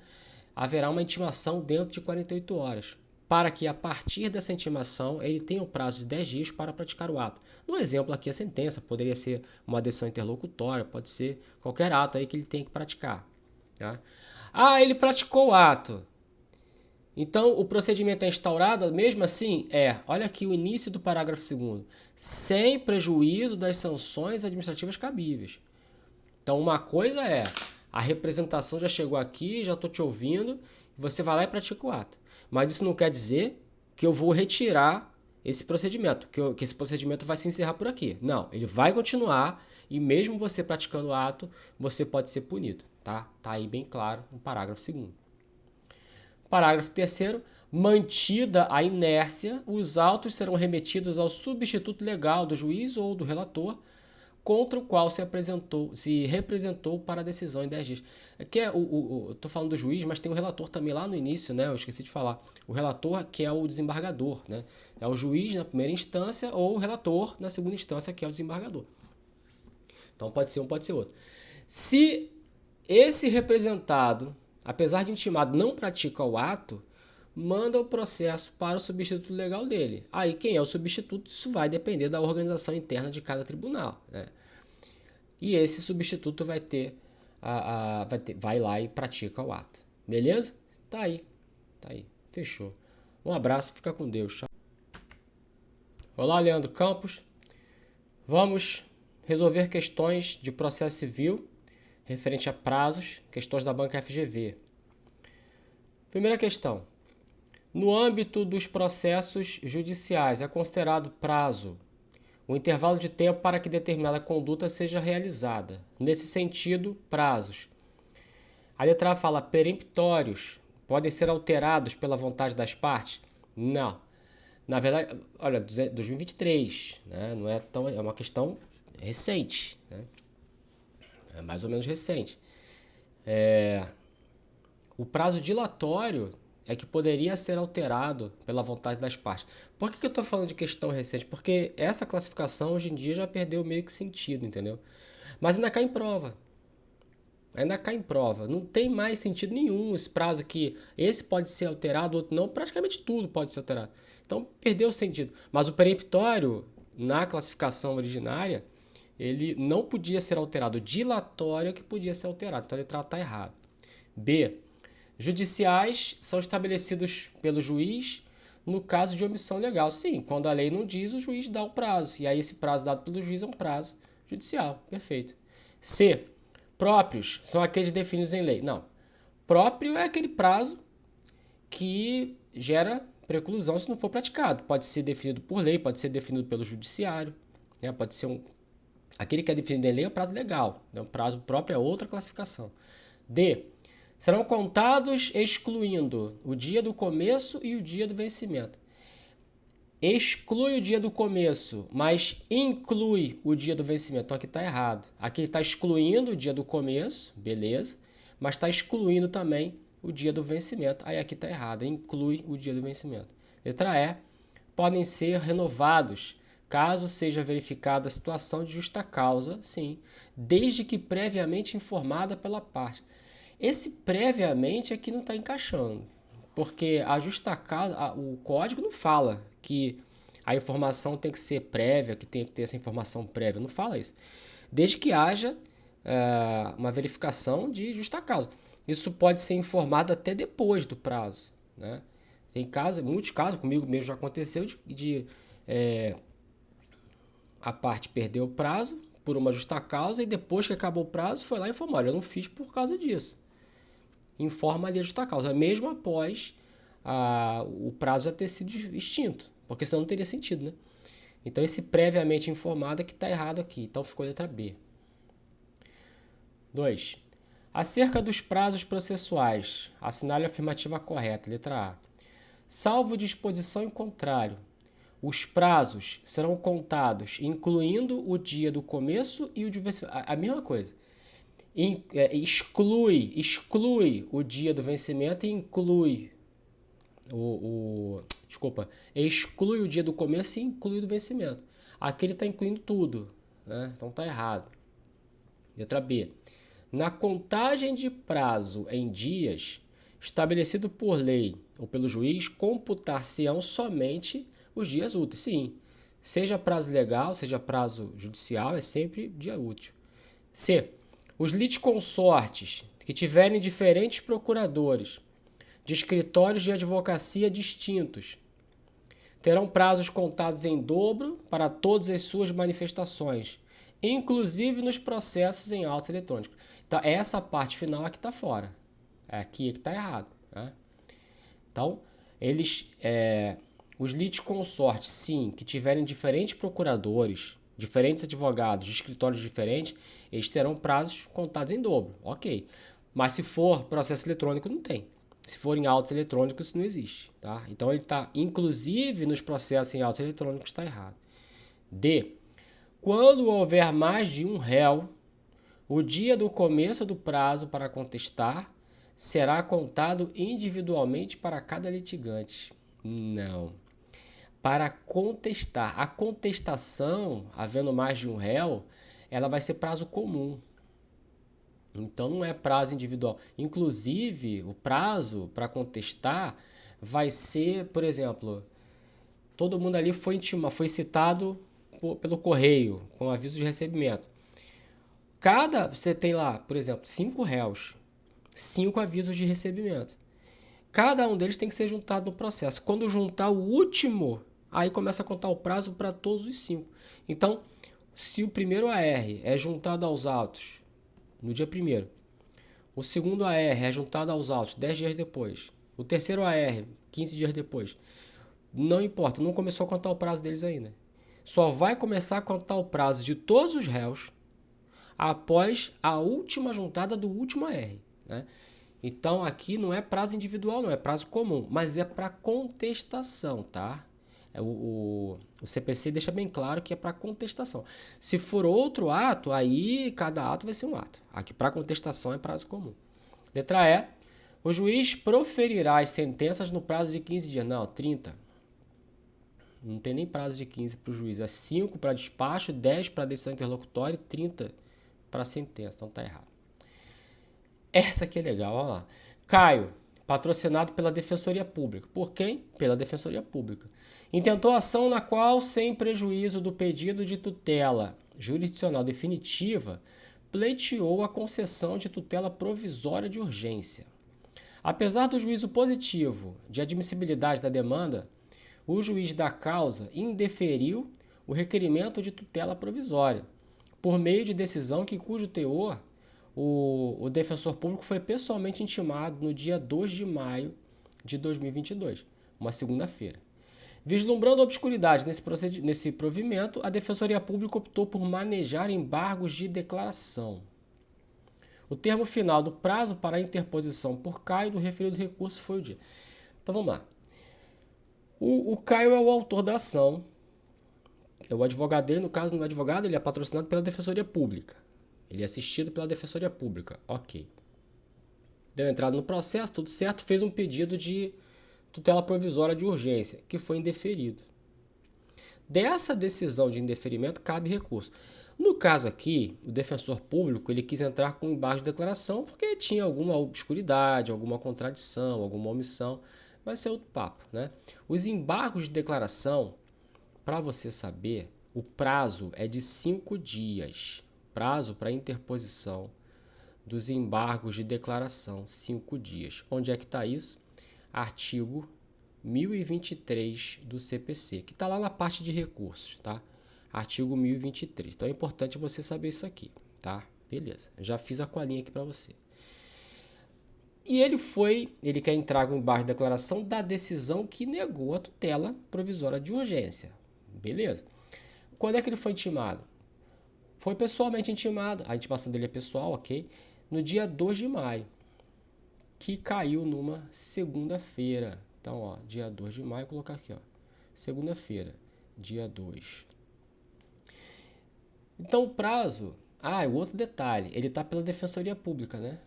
haverá uma intimação dentro de 48 horas, para que a partir dessa intimação ele tenha o prazo de 10 dias para praticar o ato. No exemplo aqui, a sentença poderia ser uma decisão interlocutória, pode ser qualquer ato aí que ele tenha que praticar. Tá? Ah, ele praticou o ato. Então, o procedimento é instaurado, mesmo assim, olha aqui o início do parágrafo 2º, sem prejuízo das sanções administrativas cabíveis. Então, uma coisa é, a representação já chegou aqui, já estou te ouvindo, você vai lá e pratica o ato. Mas isso não quer dizer que eu vou retirar esse procedimento, que esse procedimento vai se encerrar por aqui. Não, ele vai continuar e mesmo você praticando o ato, você pode ser punido. Tá aí bem claro no parágrafo 2º. Parágrafo 3º. Mantida a inércia, os autos serão remetidos ao substituto legal do juiz ou do relator contra o qual se representou para a decisão em 10 dias. Aqui estou falando do juiz, mas tem o relator também lá no início, né? Eu esqueci de falar. O relator, que é o desembargador, né? É o juiz na primeira instância ou o relator na segunda instância, que é o desembargador. Então pode ser um, pode ser outro. Se esse representado, apesar de intimado, não pratica o ato, manda o processo para o substituto legal dele. Aí quem é o substituto, isso vai depender da organização interna de cada tribunal, né? E esse substituto vai lá e pratica o ato. Beleza? Tá aí. Fechou. Um abraço, fica com Deus. Tchau. Olá, Leandro Campos. Vamos resolver questões de processo civil referente a prazos, questões da banca FGV. Primeira questão. No âmbito dos processos judiciais, é considerado prazo o intervalo de tempo para que determinada conduta seja realizada. Nesse sentido, prazos. A letra A fala peremptórios, podem ser alterados pela vontade das partes? Não. Na verdade, olha, 2023, né? Não é tão, é uma questão recente, né? É mais ou menos recente. O prazo dilatório é que poderia ser alterado pela vontade das partes. Por que eu estou falando de questão recente? Porque essa classificação hoje em dia já perdeu meio que sentido, entendeu? Mas ainda cai em prova. Não tem mais sentido nenhum esse prazo que esse pode ser alterado, outro não. Praticamente tudo pode ser alterado. Então perdeu o sentido. Mas o peremptório, na classificação originária, ele não podia ser alterado. O dilatório é que podia ser alterado. Então a letra A está errada. B. Judiciais são estabelecidos pelo juiz no caso de omissão legal. Sim, quando a lei não diz, o juiz dá o prazo. E aí esse prazo dado pelo juiz é um prazo judicial. Perfeito. C. Próprios são aqueles definidos em lei. Não. Próprio é aquele prazo que gera preclusão se não for praticado. Pode ser definido por lei, pode ser definido pelo judiciário, né? Pode ser aquele que é definido em lei é o prazo legal. Né? O prazo próprio é outra classificação. D. Serão contados excluindo o dia do começo e o dia do vencimento. Exclui o dia do começo, mas inclui o dia do vencimento. Então aqui está errado. Aqui está excluindo o dia do começo, beleza, mas está excluindo também o dia do vencimento. Aí aqui está errado, inclui o dia do vencimento. Letra E. Podem ser renovados, caso seja verificada a situação de justa causa, sim, desde que previamente informada pela parte. Esse previamente é que não está encaixando, porque a justa causa, o código não fala que a informação tem que ser prévia, que tem que ter essa informação prévia, não fala isso. Desde que haja uma verificação de justa causa. Isso pode ser informado até depois do prazo, né? Tem casos, muitos casos, comigo mesmo já aconteceu, a parte perdeu o prazo por uma justa causa e depois que acabou o prazo foi lá e informou: olha, eu não fiz por causa disso. Informa ali a justa causa, mesmo após o prazo já ter sido extinto, porque senão não teria sentido, né? Então esse previamente informado é que está errado aqui, então ficou letra B. 2. Acerca dos prazos processuais, assinale a afirmativa correta, letra A. Salvo disposição em contrário, os prazos serão contados incluindo o dia do começo e o de vencimento. A mesma coisa. Exclui o dia do vencimento e inclui desculpa, exclui o dia do começo e inclui o do vencimento. Aqui ele está incluindo tudo, né? Então está errado. Letra B. Na contagem de prazo em dias, estabelecido por lei ou pelo juiz, computar-se-ão somente os dias úteis. Sim, seja prazo legal, seja prazo judicial, é sempre dia útil. C. Os litisconsortes que tiverem diferentes procuradores de escritórios de advocacia distintos terão prazos contados em dobro para todas as suas manifestações, inclusive nos processos em autos eletrônicos. Então, essa parte final aqui está fora. É aqui que está errado. Né? Então, os litisconsortes, sim, que tiverem diferentes procuradores, diferentes advogados de escritórios diferentes, eles terão prazos contados em dobro. Ok. Mas se for processo eletrônico, não tem. Se for em autos eletrônicos, isso não existe. Tá? Então, ele está, inclusive nos processos em autos eletrônicos, está errado. D. Quando houver mais de um réu, o dia do começo do prazo para contestar será contado individualmente para cada litigante. Não. Para contestar. A contestação, havendo mais de um réu, ela vai ser prazo comum. Então não é prazo individual. Inclusive, o prazo para contestar vai ser, por exemplo, todo mundo ali foi citado pelo correio, com aviso de recebimento. Você tem lá, por exemplo, 5 réus, 5 avisos de recebimento. Cada um deles tem que ser juntado no processo. Quando juntar o último, aí começa a contar o prazo para todos os 5. Então, se o primeiro AR é juntado aos autos no dia 1º, o segundo AR é juntado aos autos 10 dias depois, o terceiro AR 15 dias depois, não importa, não começou a contar o prazo deles ainda. Só vai começar a contar o prazo de todos os réus após a última juntada do último AR. Né? Então aqui não é prazo individual, não é prazo comum, mas é para contestação, tá? O CPC deixa bem claro que é para contestação. Se for outro ato, aí cada ato vai ser um ato. Aqui para contestação é prazo comum. Letra E. O juiz proferirá as sentenças no prazo de 15 dias. Não, 30. Não tem nem prazo de 15 para o juiz. É 5 para despacho, 10 para decisão interlocutória e 30 para sentença. Então tá errado. Essa aqui é legal, olha lá. Caio, patrocinado pela Defensoria Pública. Por quem? Pela Defensoria Pública. Intentou ação na qual, sem prejuízo do pedido de tutela jurisdicional definitiva, pleiteou a concessão de tutela provisória de urgência. Apesar do juízo positivo de admissibilidade da demanda, o juiz da causa indeferiu o requerimento de tutela provisória, por meio de decisão cujo teor o defensor público foi pessoalmente intimado no dia 2 de maio de 2022, uma segunda-feira. Vislumbrando a obscuridade nesse provimento, a Defensoria Pública optou por manejar embargos de declaração. O termo final do prazo para a interposição por Caio do referido recurso foi o dia. Então vamos lá. O Caio é o autor da ação. É o advogado dele, no caso do advogado, ele é patrocinado pela Defensoria Pública. Ele é assistido pela Defensoria Pública. Ok. Deu entrada no processo, tudo certo, fez um pedido de tutela provisória de urgência, que foi indeferido. Dessa decisão de indeferimento cabe recurso. No caso aqui, o defensor público ele quis entrar com embargo de declaração porque tinha alguma obscuridade, alguma contradição, alguma omissão, mas isso é outro papo, né? Os embargos de declaração, para você saber, o prazo é de 5 dias. Prazo para interposição dos embargos de declaração, 5 dias. Onde é que está isso? Artigo 1023 do CPC, que está lá na parte de recursos, tá? Artigo 1023. Então é importante você saber isso aqui, tá? Beleza, eu já fiz a colinha aqui para você. E ele quer entrar embaixo da declaração da decisão que negou a tutela provisória de urgência. Beleza. Quando é que ele foi intimado? Foi pessoalmente intimado, a intimação dele é pessoal, ok? No dia 2 de maio, que caiu numa segunda-feira. Então, ó, dia 2 de maio, vou colocar aqui, ó, segunda-feira, dia 2. Então, o prazo... o outro detalhe, ele está pela Defensoria Pública, né?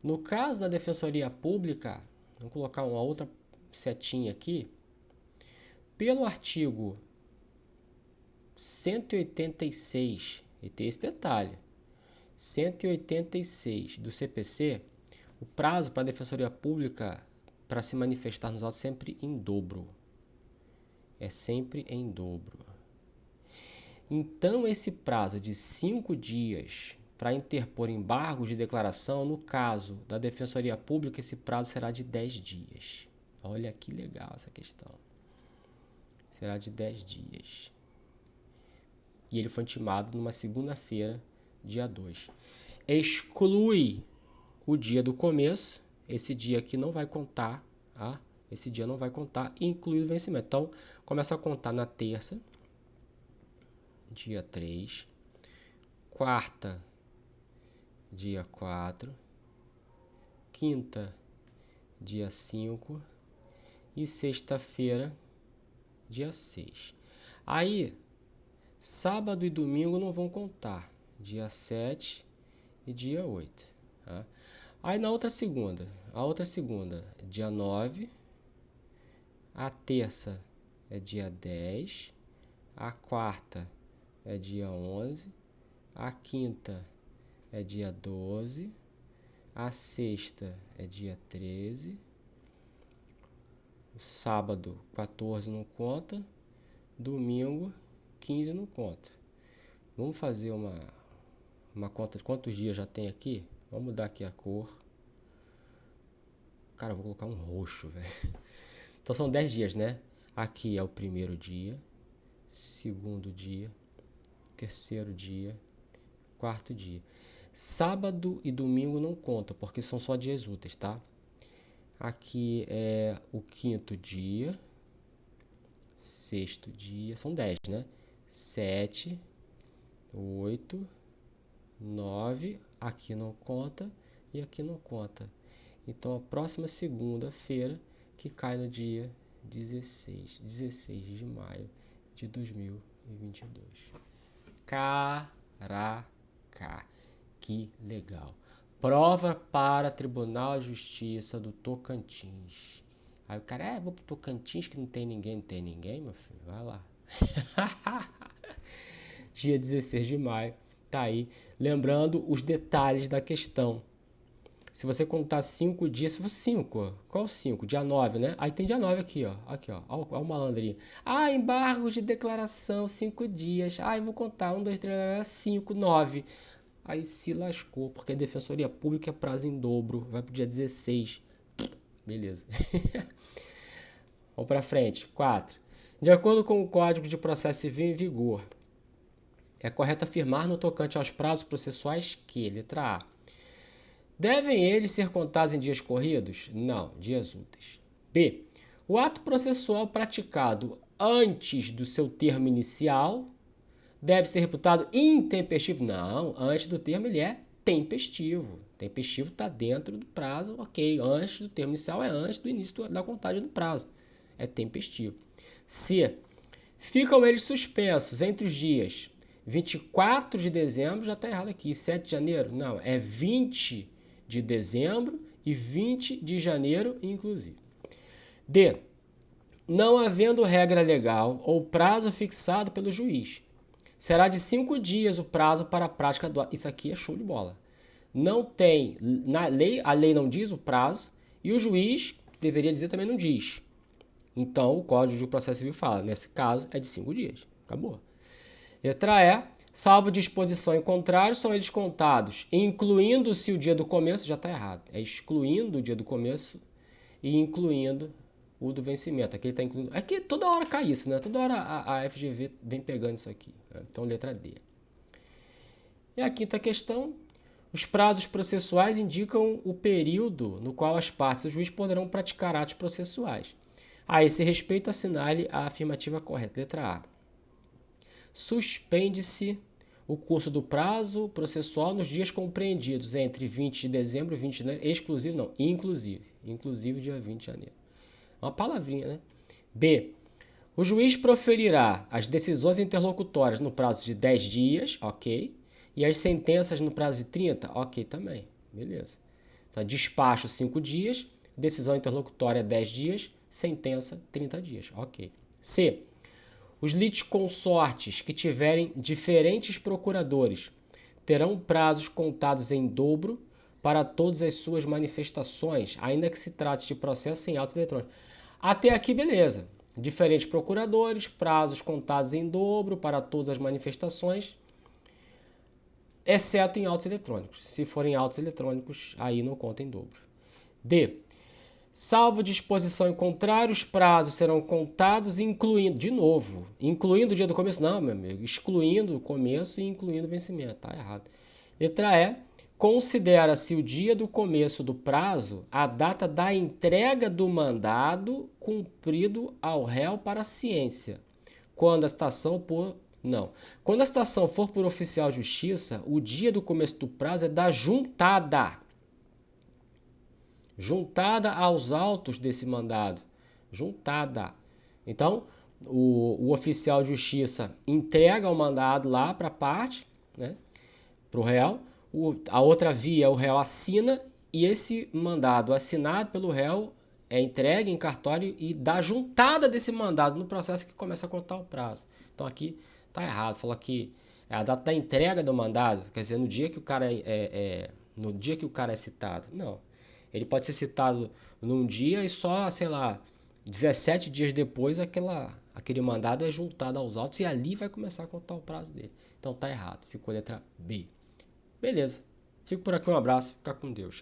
No caso da Defensoria Pública, vamos colocar uma outra setinha aqui, pelo artigo 186, e tem esse detalhe, 186 do CPC, o prazo para a Defensoria Pública para se manifestar nos autos é sempre em dobro. É sempre em dobro. Então, esse prazo de 5 dias para interpor embargos de declaração, no caso da Defensoria Pública, esse prazo será de 10 dias. Olha que legal essa questão. Será de 10 dias. E ele foi intimado numa segunda-feira, dia 2. Exclui o dia do começo. Esse dia aqui não vai contar, tá? Esse dia não vai contar, inclui o vencimento. Então, começa a contar na terça, dia 3. Quarta, dia 4. Quinta, dia 5. E sexta-feira, dia 6. Aí, sábado e domingo não vão contar. Dia 7 e dia 8. Tá? Aí na outra segunda, dia 9. A terça é dia 10. A quarta é dia 11. A quinta é dia 12. A sexta é dia 13. Sábado, 14 não conta. Domingo, 15 não conta. Vamos fazer uma conta de quantos dias já tem aqui? Vamos mudar aqui a cor. Cara, eu vou colocar um roxo, velho. Então são 10 dias, né? Aqui é o primeiro dia, segundo dia, terceiro dia, quarto dia. Sábado e domingo não conta, porque são só dias úteis, tá? Aqui é o quinto dia, sexto dia, são 10, né? 7, 8, 9, aqui não conta e aqui não conta. Então a próxima segunda-feira, que cai no dia 16 de maio de 2022. Caraca, que legal. Prova para Tribunal de Justiça do Tocantins. Aí o cara, vou pro Tocantins que não tem ninguém, meu filho, vai lá. Dia 16 de maio, tá aí. Lembrando os detalhes da questão. Se você contar 5 dias, se fosse 5, qual 5? Dia 9, né? Aí tem dia 9 aqui, ó. Aqui, ó. Olha o malandrinho. Embargo de declaração, 5 dias. Eu vou contar 1, 2, 3, 5, 9. Aí se lascou, porque a Defensoria Pública é prazo em dobro. Vai pro dia 16. Beleza. Vamos pra frente. 4. De acordo com o Código de Processo Civil em vigor, é correto afirmar no tocante aos prazos processuais que, letra A, devem eles ser contados em dias corridos? Não, dias úteis. B. O ato processual praticado antes do seu termo inicial deve ser reputado intempestivo? Não, antes do termo ele é tempestivo. Tempestivo está dentro do prazo, ok. Antes do termo inicial é antes do início da contagem do prazo. É tempestivo. C. Ficam eles suspensos entre os dias 24 de dezembro, já está errado aqui, 7 de janeiro? Não, é 20 de dezembro e 20 de janeiro, inclusive. D. Não havendo regra legal ou prazo fixado pelo juiz, será de 5 dias o prazo para a prática do ato. Isso aqui é show de bola. Não tem, na lei, a lei não diz o prazo e o juiz, deveria dizer, também não diz. Então, o Código de Processo Civil fala, nesse caso, é de 5 dias. Acabou. Letra E. Salvo disposição em contrário, são eles contados, incluindo-se o dia do começo, já está errado. É excluindo o dia do começo e incluindo o do vencimento. Aqui ele está incluindo. Aqui toda hora cai isso, né? Toda hora a FGV vem pegando isso aqui. Né? Então, letra D. E a quinta questão. Os prazos processuais indicam o período no qual as partes e o juiz poderão praticar atos processuais. A esse respeito, assinale a afirmativa correta. Letra A. Suspende-se o curso do prazo processual nos dias compreendidos entre 20 de dezembro e 20 de janeiro. Exclusivo, não. Inclusive. Inclusive dia 20 de janeiro. Uma palavrinha, né? B. O juiz proferirá as decisões interlocutórias no prazo de 10 dias, ok. E as sentenças no prazo de 30, ok também. Beleza. Então, despacho 5 dias, decisão interlocutória 10 dias, sentença 30 dias, ok. C. Os litisconsortes que tiverem diferentes procuradores terão prazos contados em dobro para todas as suas manifestações, ainda que se trate de processo sem autos eletrônicos. Até aqui, beleza. Diferentes procuradores, prazos contados em dobro para todas as manifestações, exceto em autos eletrônicos. Se forem autos eletrônicos, aí não conta em dobro. D. Salvo disposição em contrário, os prazos serão contados incluindo, de novo, incluindo o dia do começo. Não, meu amigo, excluindo o começo e incluindo o vencimento. Tá errado. Letra E. Considera-se o dia do começo do prazo a data da entrega do mandado cumprido ao réu para a ciência. Quando a citação for por oficial de justiça, o dia do começo do prazo é da juntada. Juntada aos autos desse mandado. Juntada. Então, o oficial de justiça entrega o mandado lá para a parte, né, para o réu. A outra via, o réu assina e esse mandado assinado pelo réu é entregue em cartório e dá juntada desse mandado no processo que começa a contar o prazo. Então aqui tá errado, falou que é a data da entrega do mandado, quer dizer, no dia que o cara no dia que o cara é citado. Não. Ele pode ser citado num dia e só, sei lá, 17 dias depois aquele mandado é juntado aos autos e ali vai começar a contar o prazo dele. Então tá errado, ficou letra B. Beleza. Fico por aqui, um abraço, fica com Deus.